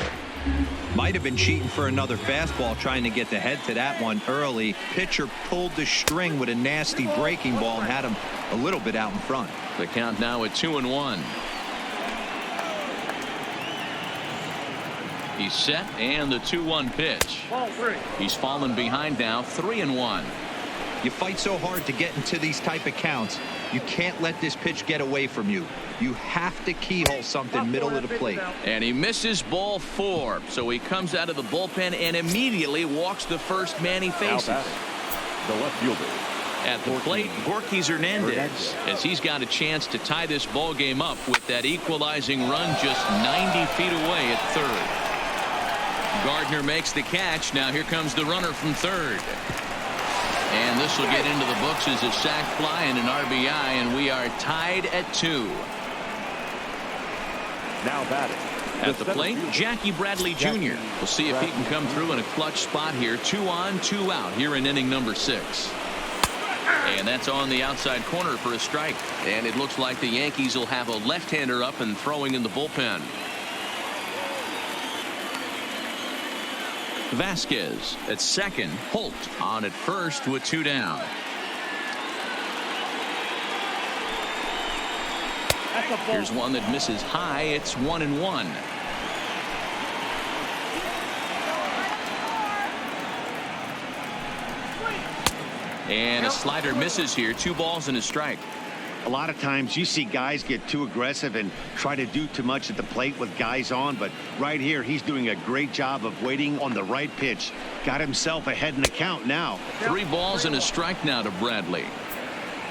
Might have been cheating for another fastball, trying to get the head to that one early. Pitcher pulled the string with a nasty breaking ball and had him a little bit out in front. The count now at 2-1. He's set, and the 2-1 pitch. Ball 3. He's fallen behind now, 3-1. You fight so hard to get into these type of counts. You can't let this pitch get away from you. You have to keyhole something middle of the plate. And he misses ball 4. So he comes out of the bullpen and immediately walks the first man he faces. The left fielder. At the plate, Gorky Hernandez, as he's got a chance to tie this ball game up with that equalizing run just 90 feet away at third. Gardner makes the catch. Now here comes the runner from third. And this will get into the books as a sac fly and an RBI, and we are tied at 2. Now batting. At the plate, Jackie Bradley Jr. We'll see if he can come through in a clutch spot here. 2 on, 2 out here in inning number 6. And that's on the outside corner for a strike. And it looks like the Yankees will have a left-hander up and throwing in the bullpen. Vasquez at second. Holt on at first with 2 down. Here's one that misses high. It's 1-1. And a slider misses here. 2 balls and a strike. A lot of times you see guys get too aggressive and try to do too much at the plate with guys on, but right here he's doing a great job of waiting on the right pitch. Got himself ahead in the count now. 3 balls and a strike now to Bradley.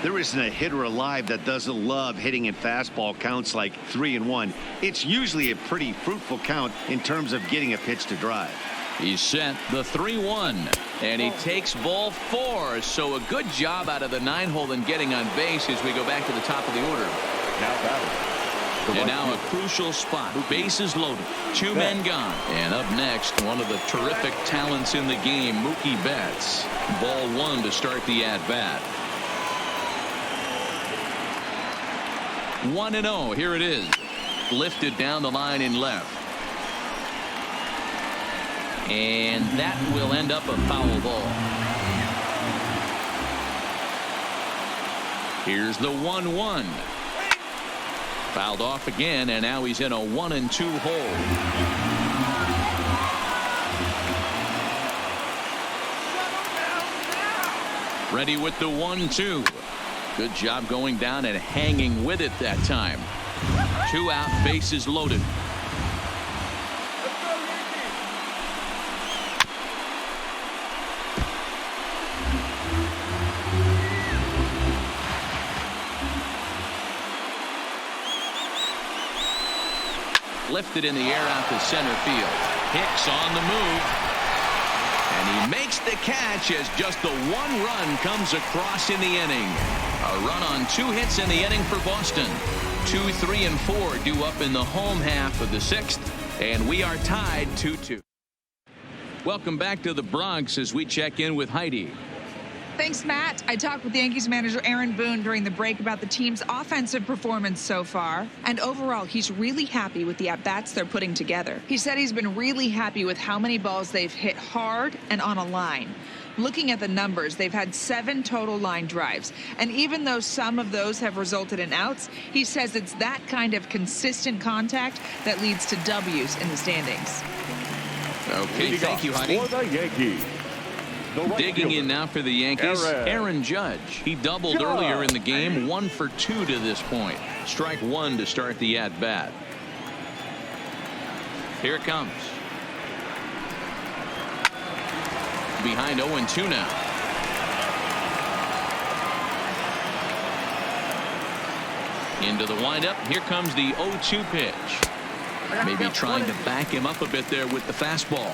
There isn't a hitter alive that doesn't love hitting in fastball counts like 3-1. It's usually a pretty fruitful count in terms of getting a pitch to drive. He's set the 3-1, and he takes ball 4. So a good job out of the 9-hole in getting on base as we go back to the top of the order. Now batting. And now a crucial spot. Bases loaded. 2 men gone. And up next, one of the terrific talents in the game, Mookie Betts. Ball 1 to start the at-bat. 1-0. Here it is. Lifted down the line in left. And that will end up a foul ball. Here's the 1-1. Fouled off again, and now he's in a 1-2 hole. Ready with the 1-2. Good job going down and hanging with it that time. 2 out, bases loaded. lifted in the air out to center field. Hicks on the move. And he makes the catch as just the one run comes across in the inning. A run on 2 hits in the inning for Boston. 2, 3, and 4 due up in the home half of the 6th. And we are tied 2-2. Welcome back to the Bronx as we check in with Heidi. Thanks, Matt. I talked with Yankees manager Aaron Boone during the break about the team's offensive performance so far. And overall, he's really happy with the at-bats they're putting together. He said he's been really happy with how many balls they've hit hard and on a line. Looking at the numbers, they've had 7 total line drives. And even though some of those have resulted in outs, he says it's that kind of consistent contact that leads to W's in the standings. Okay, thank you, Heidi. For the Yankees. Digging in now for the Yankees, Aaron Judge. He doubled earlier in the game, 1 for 2 to this point. Strike 1 to start the at-bat. Here it comes. Behind 0-2 now. Into the windup. Here comes the 0-2 pitch. Maybe trying to back him up a bit there with the fastball.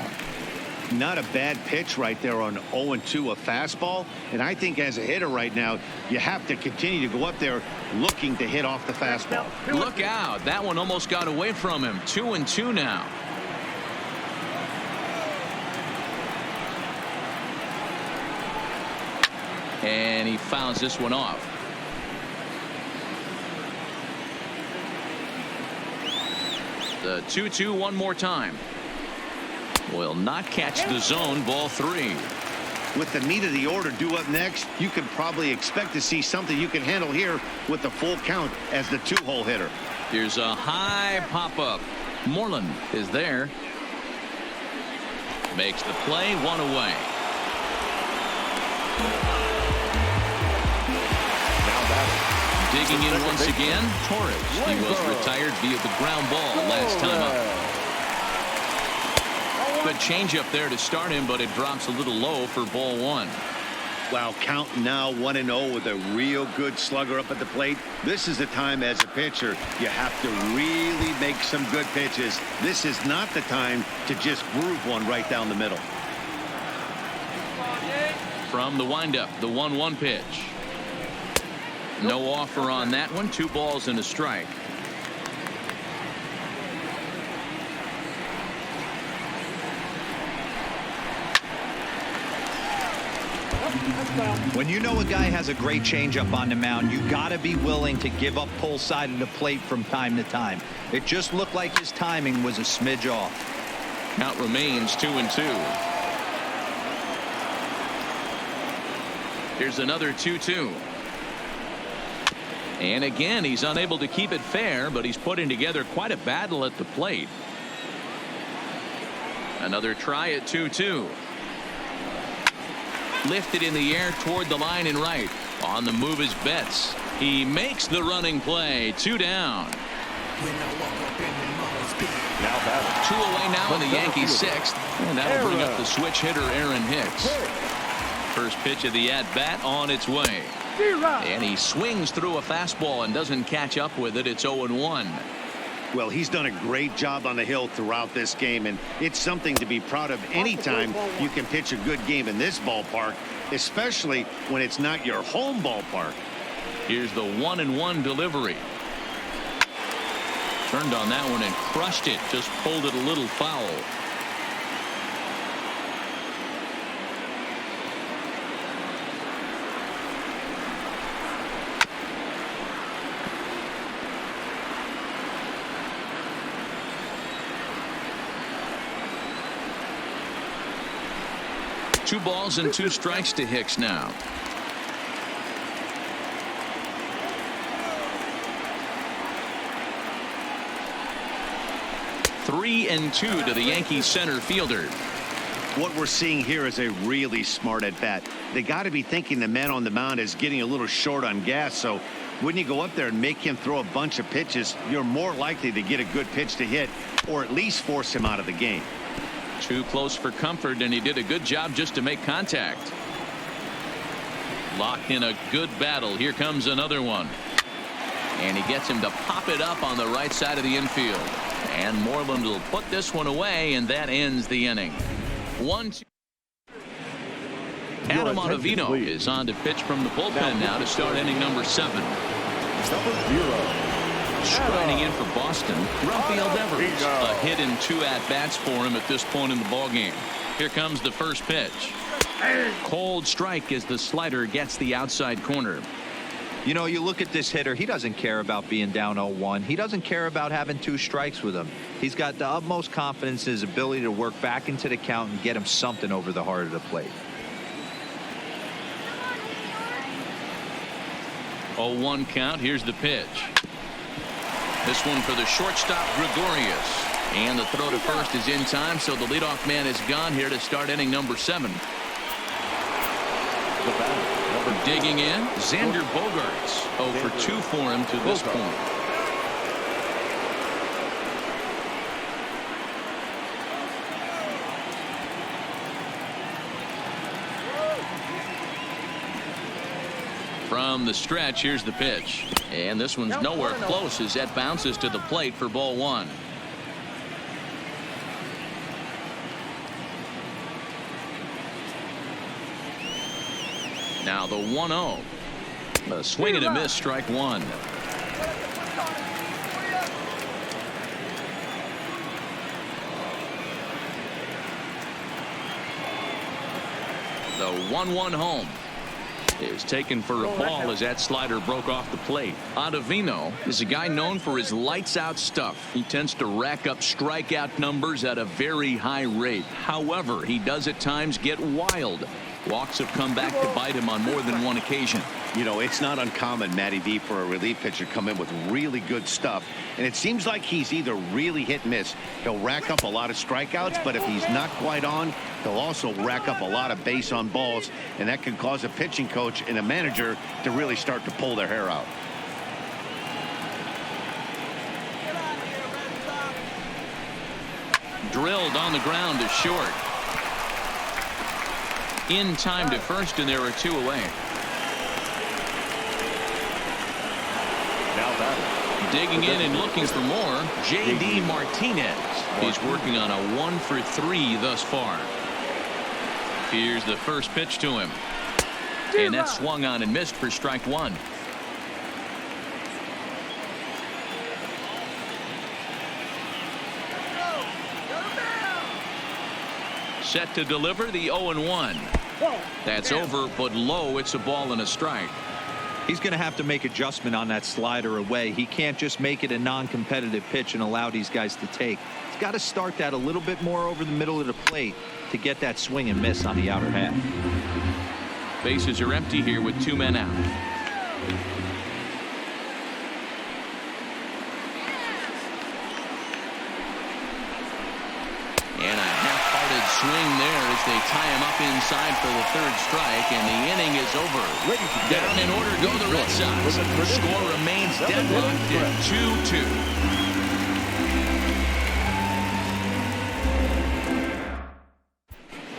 Not a bad pitch right there on 0-2, a fastball. And I think as a hitter right now, you have to continue to go up there looking to hit off the fastball. Look out. That one almost got away from him. 2-2 now. And he fouls this one off. The 2-2 one more time. Will not catch the zone. Ball 3. With the meat of the order due up next, you can probably expect to see something you can handle here with the full count as the 2-hole hitter. Here's a high pop-up. Moreland is there. Makes the play, 1 away. Digging in once again, Torres. He was retired via the ground ball last time up. Good changeup there to start him, but it drops a little low for ball 1. Wow, count now 1-0 with a real good slugger up at the plate. This is the time as a pitcher you have to really make some good pitches. This is not the time to just groove one right down the middle. From the windup, the 1-1 pitch. No offer on that one. 2 balls and a strike. When you know a guy has a great changeup on the mound, you got to be willing to give up pull side of the plate from time to time. It just looked like his timing was a smidge off. Count remains 2-2. Here's another 2-2. And again, he's unable to keep it fair, but he's putting together quite a battle at the plate. Another try at 2-2. Lifted in the air toward the line and right. On the move is Betts. He makes the running play. 2 down. 2 away now in the Yankees 6th. And that'll bring up the switch hitter Aaron Hicks. First pitch of the at-bat on its way. And he swings through a fastball and doesn't catch up with it. It's 0-1. Well, he's done a great job on the hill throughout this game, and it's something to be proud of anytime you can pitch a good game in this ballpark, especially when it's not your home ballpark. Here's the 1-1 delivery. Turned on that one and crushed it. Just pulled it a little foul. Two balls and 2 strikes to Hicks now. Three and 2 to the Yankees center fielder. What we're seeing here is a really smart at bat. They got to be thinking the man on the mound is getting a little short on gas. So when you go up there and make him throw a bunch of pitches, you're more likely to get a good pitch to hit or at least force him out of the game. Too close for comfort, and he did a good job just to make contact. Locked in a good battle. Here comes another one. And he gets him to pop it up on the right side of the infield. And Moreland will put this one away, and that ends the inning. 1-2. Adam Ottavino is on to pitch from the bullpen now to start inning number 7. Striding in for Boston, Rafael Devers. A hit in 2 at-bats for him at this point in the ballgame. Here comes the first pitch. Cold strike as the slider gets the outside corner. You know, you look at this hitter, he doesn't care about being down 0-1. He doesn't care about having 2 strikes with him. He's got the utmost confidence in his ability to work back into the count and get him something over the heart of the plate. 0-1 count. Here's the pitch. This one for the shortstop, Gregorius. And the throw to first is in time, so the leadoff man is gone here to start inning number 7. Digging in, Xander Bogaerts. 0 for 2 for him to this point. From the stretch, here's the pitch. And this one's nowhere close as that bounces to the plate for ball 1. Now the 1-0. A swing and a miss, strike 1. The 1-1 home is taken for a ball as that slider broke off the plate. Ottavino is a guy known for his lights out stuff. He tends to rack up strikeout numbers at a very high rate. However, he does at times get wild. Walks have come back to bite him on more than one occasion. You know, it's not uncommon, Matty V, for a relief pitcher to come in with really good stuff. And it seems like he's either really hit and miss. He'll rack up a lot of strikeouts, but if he's not quite on, he'll also rack up a lot of base on balls. And that can cause a pitching coach and a manager to really start to pull their hair out. Drilled on the ground to short. In time to first, and there are 2 away. Digging in and looking for more, J.D. Martinez. He's working on a 1 for 3 thus far. Here's the first pitch to him. And that swung on and missed for strike 1. Set to deliver the 0-1. That's over, but low. It's a ball and a strike. He's going to have to make adjustment on that slider away. He can't just make it a non-competitive pitch and allow these guys to take. He's got to start that a little bit more over the middle of the plate to get that swing and miss on the outer half. Bases are empty here with 2 men out. And a half-hearted swing there as they tie him up inside for the 3rd strike, and the inning is over. Down in order go the Red Sox. Score remains deadlocked at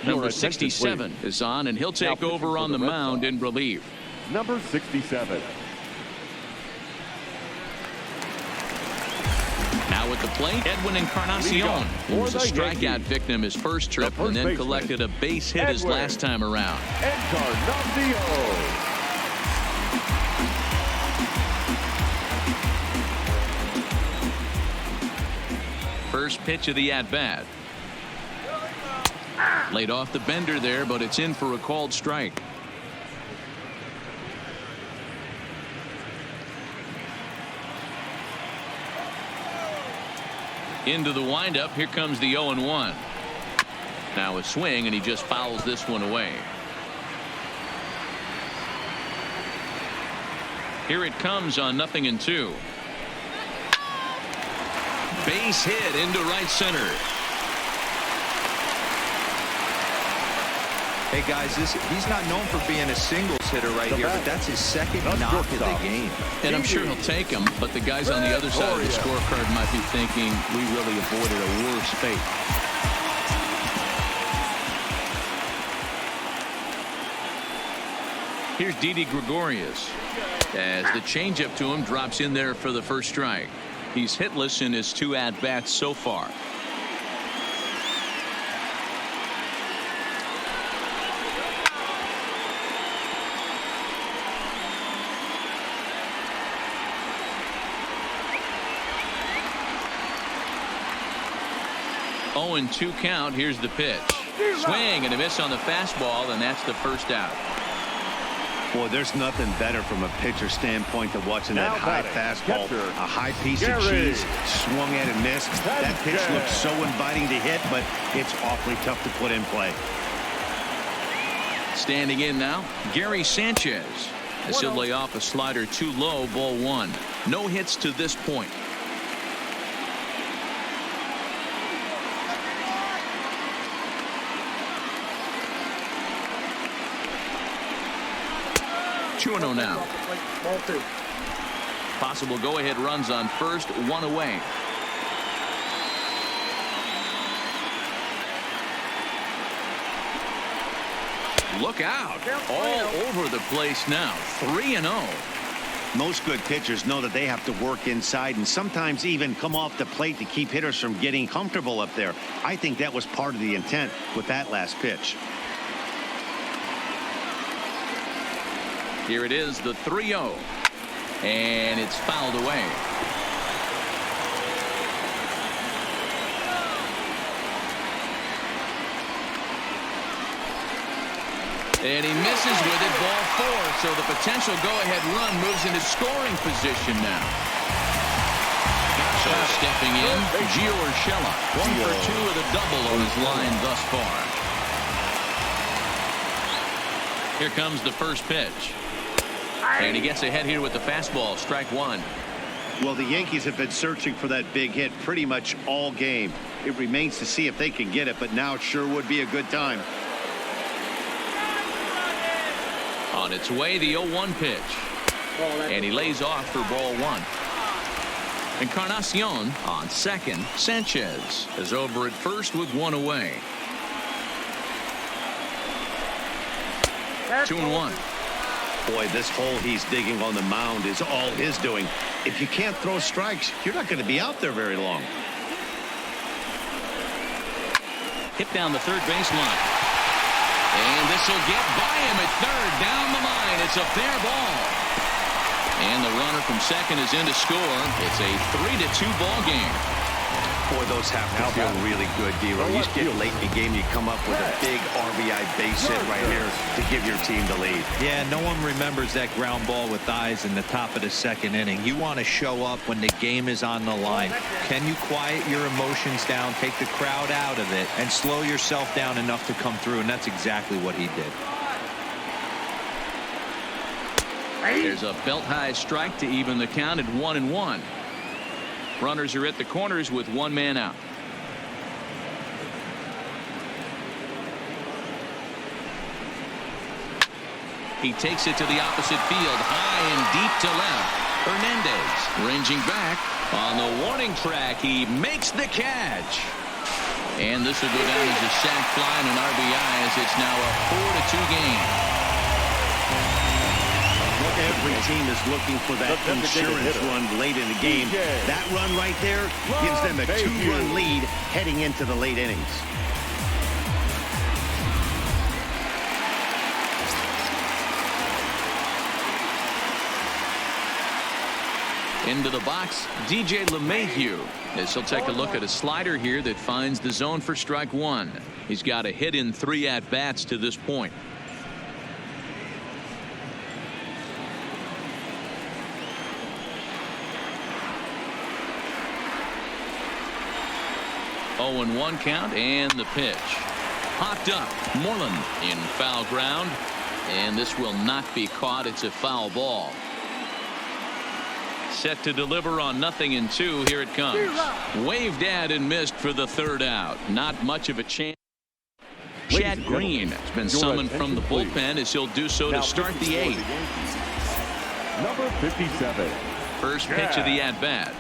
2-2. Number 67 is on, and he'll take over on the mound in relief. Number 67. Now at the plate, Edwin Encarnacion. He was a strikeout victim his first trip and then collected a base hit his last time around. Encarnacion. First pitch of the at-bat. Laid off the bender there, but it's in for a called strike. Into the windup. Here comes the 0-1. Now a swing, and he just fouls this one away. Here it comes on 0-2. Base hit into right center. Hey guys, he's not known for being a singles hitter right here, but that's his 2nd knock of the game. And I'm sure he'll take him, but the guys on the other side of the scorecard might be thinking we really avoided a worse fate. Here's Didi Gregorius as the changeup to him drops in there for the first strike. He's hitless in his 2 at-bats so far. Oh, and 2 count. Here's the pitch. Swing and a miss on the fastball, and that's the first out. Boy, there's nothing better from a pitcher standpoint than watching Now that high batting, fastball, catcher, a high piece of Gary cheese, swung at and missed. That pitch looks so inviting to hit, but it's awfully tough to put in play. Standing in now, Gary Sanchez. As he'll lay off a slider too low, ball 1. No hits to this point. Two and 0 now. Possible go-ahead runs on first, 1 away. Look out. All over the place now. 3-0. Most good pitchers know that they have to work inside and sometimes even come off the plate to keep hitters from getting comfortable up there. I think that was part of the intent with that last pitch. Here it is, the 3-0. And it's fouled away. And he misses with it, ball 4. So the potential go-ahead run moves into scoring position now. So stepping in, Gio Urshela. 1 for 2 with a double on his line thus far. Here comes the first pitch. And he gets ahead here with the fastball, strike 1. Well, the Yankees have been searching for that big hit pretty much all game. It remains to see if they can get it, but now it sure would be a good time. On its way, the 0-1 pitch. And he lays off for ball 1. Encarnacion on second. Sanchez is over at first with 1 away. 2-1. Boy, this hole he's digging on the mound is all his doing. If you can't throw strikes, you're not going to be out there very long. Hit down the third baseline. And this will get by him at third. Down the line. It's a fair ball. And the runner from second is in to score. It's a 3-2 ball game. Boy, those have to feel really good, D-Ro. You get late in the game, you come up with a big RBI base hit right here to give your team the lead. Yeah, no one remembers that ground ball with eyes in the top of the second inning. You want to show up when the game is on the line. Can you quiet your emotions down, take the crowd out of it, and slow yourself down enough to come through? And that's exactly what he did. There's a belt-high strike to even the count at 1-1. Runners are at the corners with 1 man out. He takes it to the opposite field, high and deep to left. Hernandez ranging back on the warning track. He makes the catch. And this will go down as a sac fly and an RBI as it's now a 4-2 game. Every team is looking for that insurance run late in the game. That run right there gives them a 2-run lead heading into the late innings. Into the box, DJ LeMahieu. As he'll take a look at a slider here that finds the zone for strike 1. He's got a hit in 3 at-bats to this point. Oh, and 1 count and the pitch. Popped up. Moreland in foul ground. And this will not be caught. It's a foul ball. Set to deliver on 0-2. Here it comes. Waved at and missed for the 3rd out. Not much of a chance. Chad Green has been summoned from the bullpen as he'll do so to start the 8th. Number 57. First pitch of the at-bat.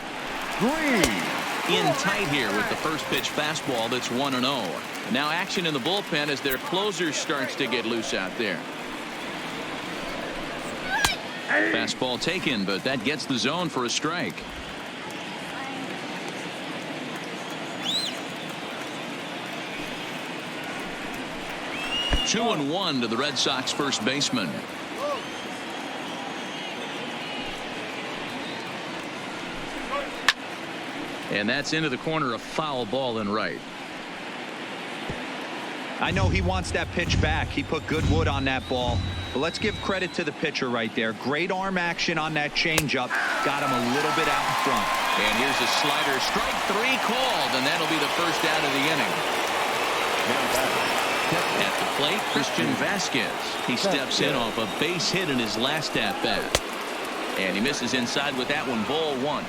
Green. In tight here with the first pitch fastball that's 1-0. Now action in the bullpen as their closer starts to get loose out there. Fastball taken, but that gets the zone for a strike. 2-1 to the Red Sox first baseman. And that's into the corner, a foul ball in right. I know he wants that pitch back. He put good wood on that ball. But let's give credit to the pitcher right there. Great arm action on that changeup. Got him a little bit out in front. And here's a slider. Strike 3 called, and that'll be the first out of the inning. At the plate, Christian Vasquez. He steps in off a base hit in his last at-bat. And he misses inside with that one, ball 1.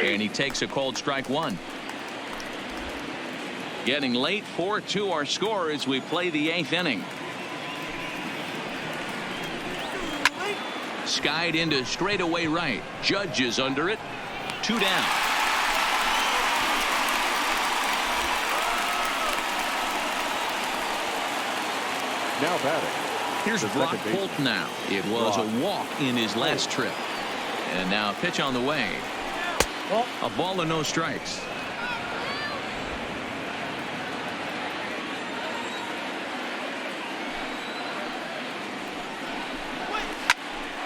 And he takes a called strike 1. Getting late, 4-2 our score as we play the 8th inning. Skied into straightaway right. Judge is under it. 2 down. Now batting. Here's The Brock second Holt baseman. now. It was Brock. a walk in his last trip. And now a pitch on the way. A ball and no strikes.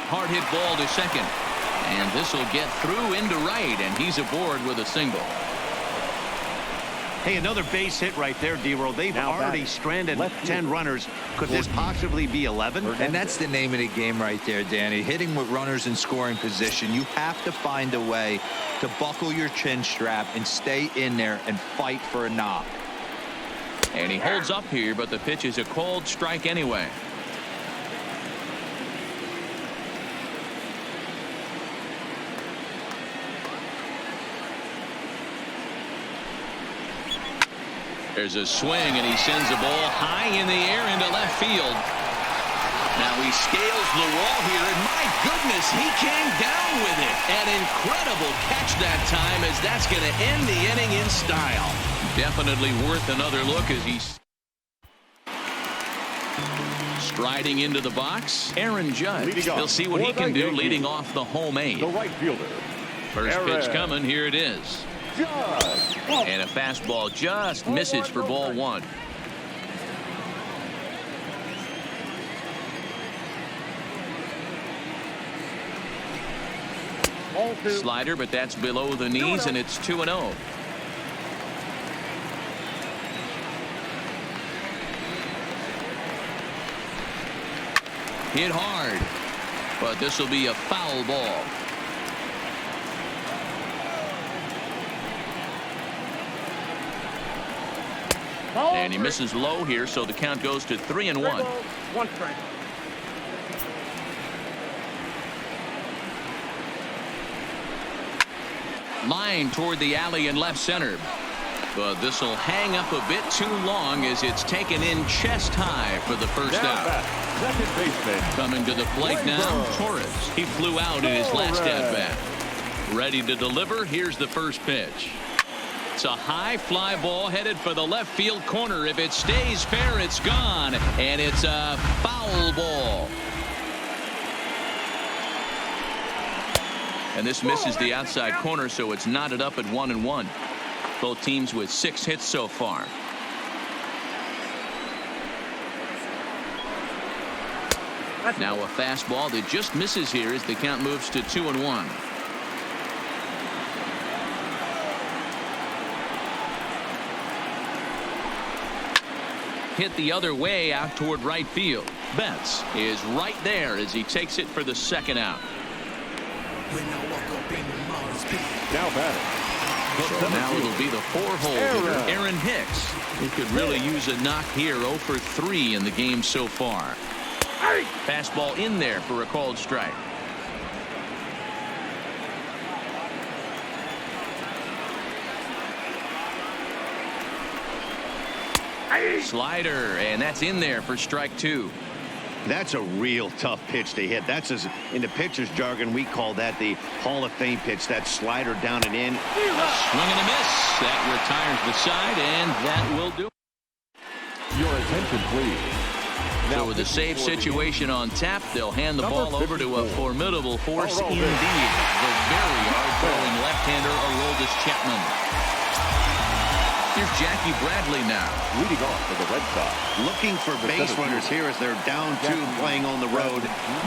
Hard hit ball to second. And this will get through into right, and he's aboard with a single. Hey, another base hit right there, D-Roll. They've Now already batting. stranded Left 10 field. runners. Could this possibly be 11? And that's the name of the game right there, Danny. Hitting with runners in scoring position. You have to find a way to buckle your chin strap and stay in there and fight for a knock. And he holds up here, but the pitch is a called strike anyway. There's a swing, and he sends the ball high in the air into left field. Now he scales the wall here, and my goodness, he came down with it. An incredible catch that time, as that's going to end the inning in style. Definitely worth another look as he's striding into the box. Aaron Judge. Leading off He'll see what he for can the do Yankees. leading off the home 8. The right fielder. First Aaron pitch coming. Here it is. Judge. And a fastball just misses for ball 1. Ball 2. Slider, but that's below the knees, and it's 2-0. Hit hard, but this will be a foul ball. And he misses low here, so the count goes to 3-1. 1 strike. Line toward the alley in left center. But this will hang up a bit too long as it's taken in chest high for the first Now out. batting. Second baseman. Coming to the plate now, Torres. He flew out in his last at-bat. Ready to deliver. Here's the first pitch. It's a high fly ball headed for the left field corner. If it stays fair, it's gone. And it's a foul ball. And this misses the outside corner, so it's knotted up at 1-1. Both teams with 6 hits so far. Now a fastball that just misses here as the count moves to 2-1. Hit the other way out toward right field. Betts is right there as he takes it for the second out. Now batting. So now it'll be the 4-hole hitter, Aaron Hicks. He could really use a knock here. 0 for 3 in the game so far. Fastball in there for a called strike. Slider, and that's in there for strike 2. That's a real tough pitch to hit. That's, as in the pitcher's jargon, we call that the Hall of Fame pitch. That slider down and in. Swing and a miss. That retires the side, and that will do it. Your attention, please. So with a save situation on tap, they'll hand the Number ball over to a 54. formidable force Colorado. indeed. The very hard ball left-hander Aroldis Chapman. Here's Jackie Bradley now. Leading off for the Red Sox. Looking for base runners here as they're down 2 playing on the road.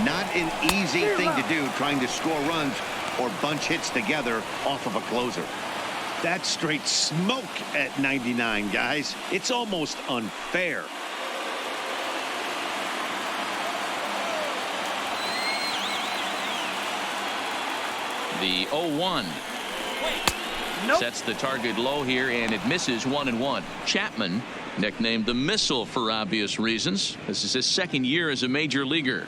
Not an easy thing to do, trying to score runs or bunch hits together off of a closer. That's straight smoke at 99, guys. It's almost unfair. The 0-1. Sets the target low here, and it misses 1-1. Chapman, nicknamed the Missile for obvious reasons. This is his 2nd year as a major leaguer.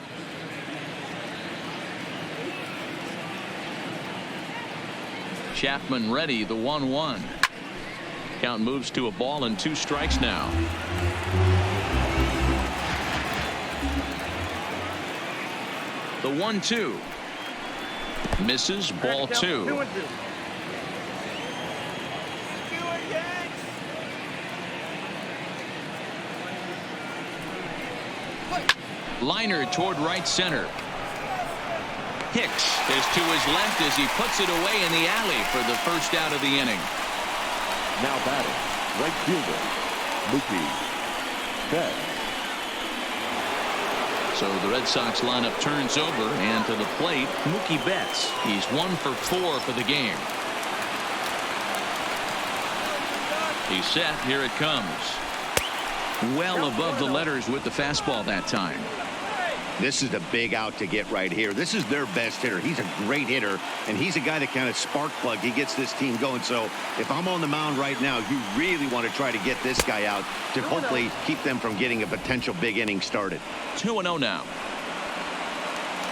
Chapman ready, the 1-1. Count moves to a ball and 2 strikes now. The 1-2. Misses, ball 2. Liner toward right center. Hicks is to his left as he puts it away in the alley for the first out of the inning. Now batting, right fielder, Mookie Betts. So the Red Sox lineup turns over, and to the plate, Mookie Betts. He's 1 for 4 for the game. He's set. Here it comes. Well above the letters with the fastball that time. This is a big out to get right here. This is their best hitter. He's a great hitter, and he's a guy that kind of spark plug. He gets this team going. So if I'm on the mound right now, you really want to try to get this guy out to hopefully keep them from getting a potential big inning started. 2-0 now.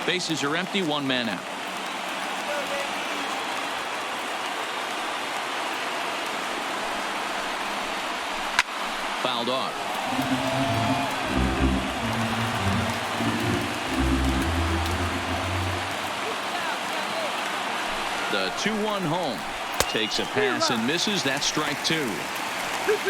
Bases are empty, 1 man out. Fouled off. The 2-1 home. Takes a pass and misses. That's strike 2.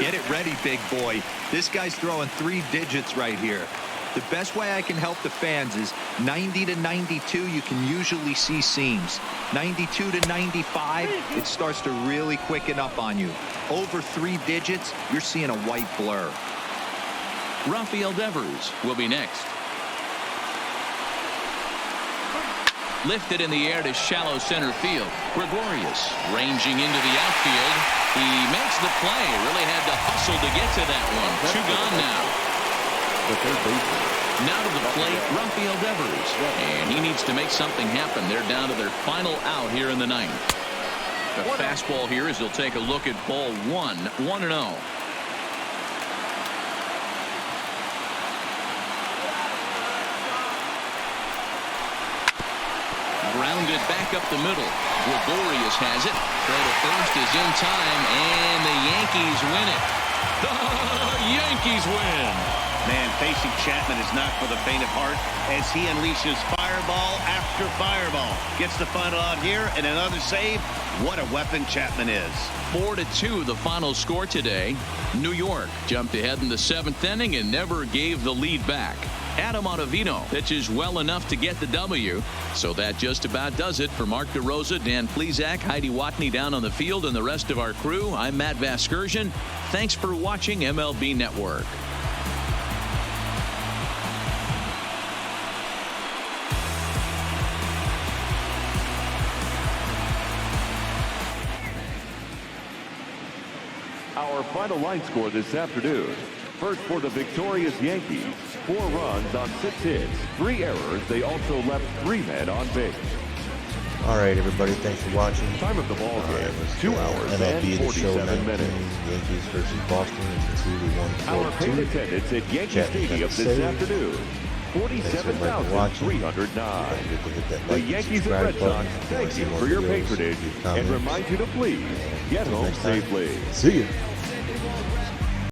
Get it ready, big boy. This guy's throwing 3 digits right here. The best way I can help the fans is 90 to 92, you can usually see seams. 92 to 95, it starts to really quicken up on you. Over 3 digits, you're seeing a white blur. Rafael Devers will be next. Lifted in the air to shallow center field. Gregorius ranging into the outfield. He makes the play. Really had to hustle to get to that one. 2 gone now. The third baseman. Now to the plate, Rafael Devers. And he needs to make something happen. They're down to their final out here in the 9th. The fastball here as he'll take a look at ball 1. 1-0. Grounded back up the middle. Gregorius has it. Throw to first is in time, and the Yankees win it. The Yankees win. Man, facing Chapman is not for the faint of heart as he unleashes fireball after fireball. Gets the final out here and another save. What a weapon Chapman is. 4-2 the final score today. New York jumped ahead in the 7th inning and never gave the lead back. Adam Ottavino pitches well enough to get the W. So that just about does it for Mark DeRosa, Dan Plesac, Heidi Watney down on the field, and the rest of our crew. I'm Matt Vasgersian. Thanks for watching MLB Network. Our final line score this afternoon. First for the victorious Yankees, 4 runs on 6 hits, 3 errors. They also left 3 men on base. All right, everybody, thanks for watching. Time of the ball game, 2 hours MLB and The Show 47 minutes. Yankees versus Boston. It's 2-1. Our paid attendance at Yankee Stadium this afternoon, 47,309. The Yankees and Red Sox thank you for your patronage and remind you to please get home safely. See you.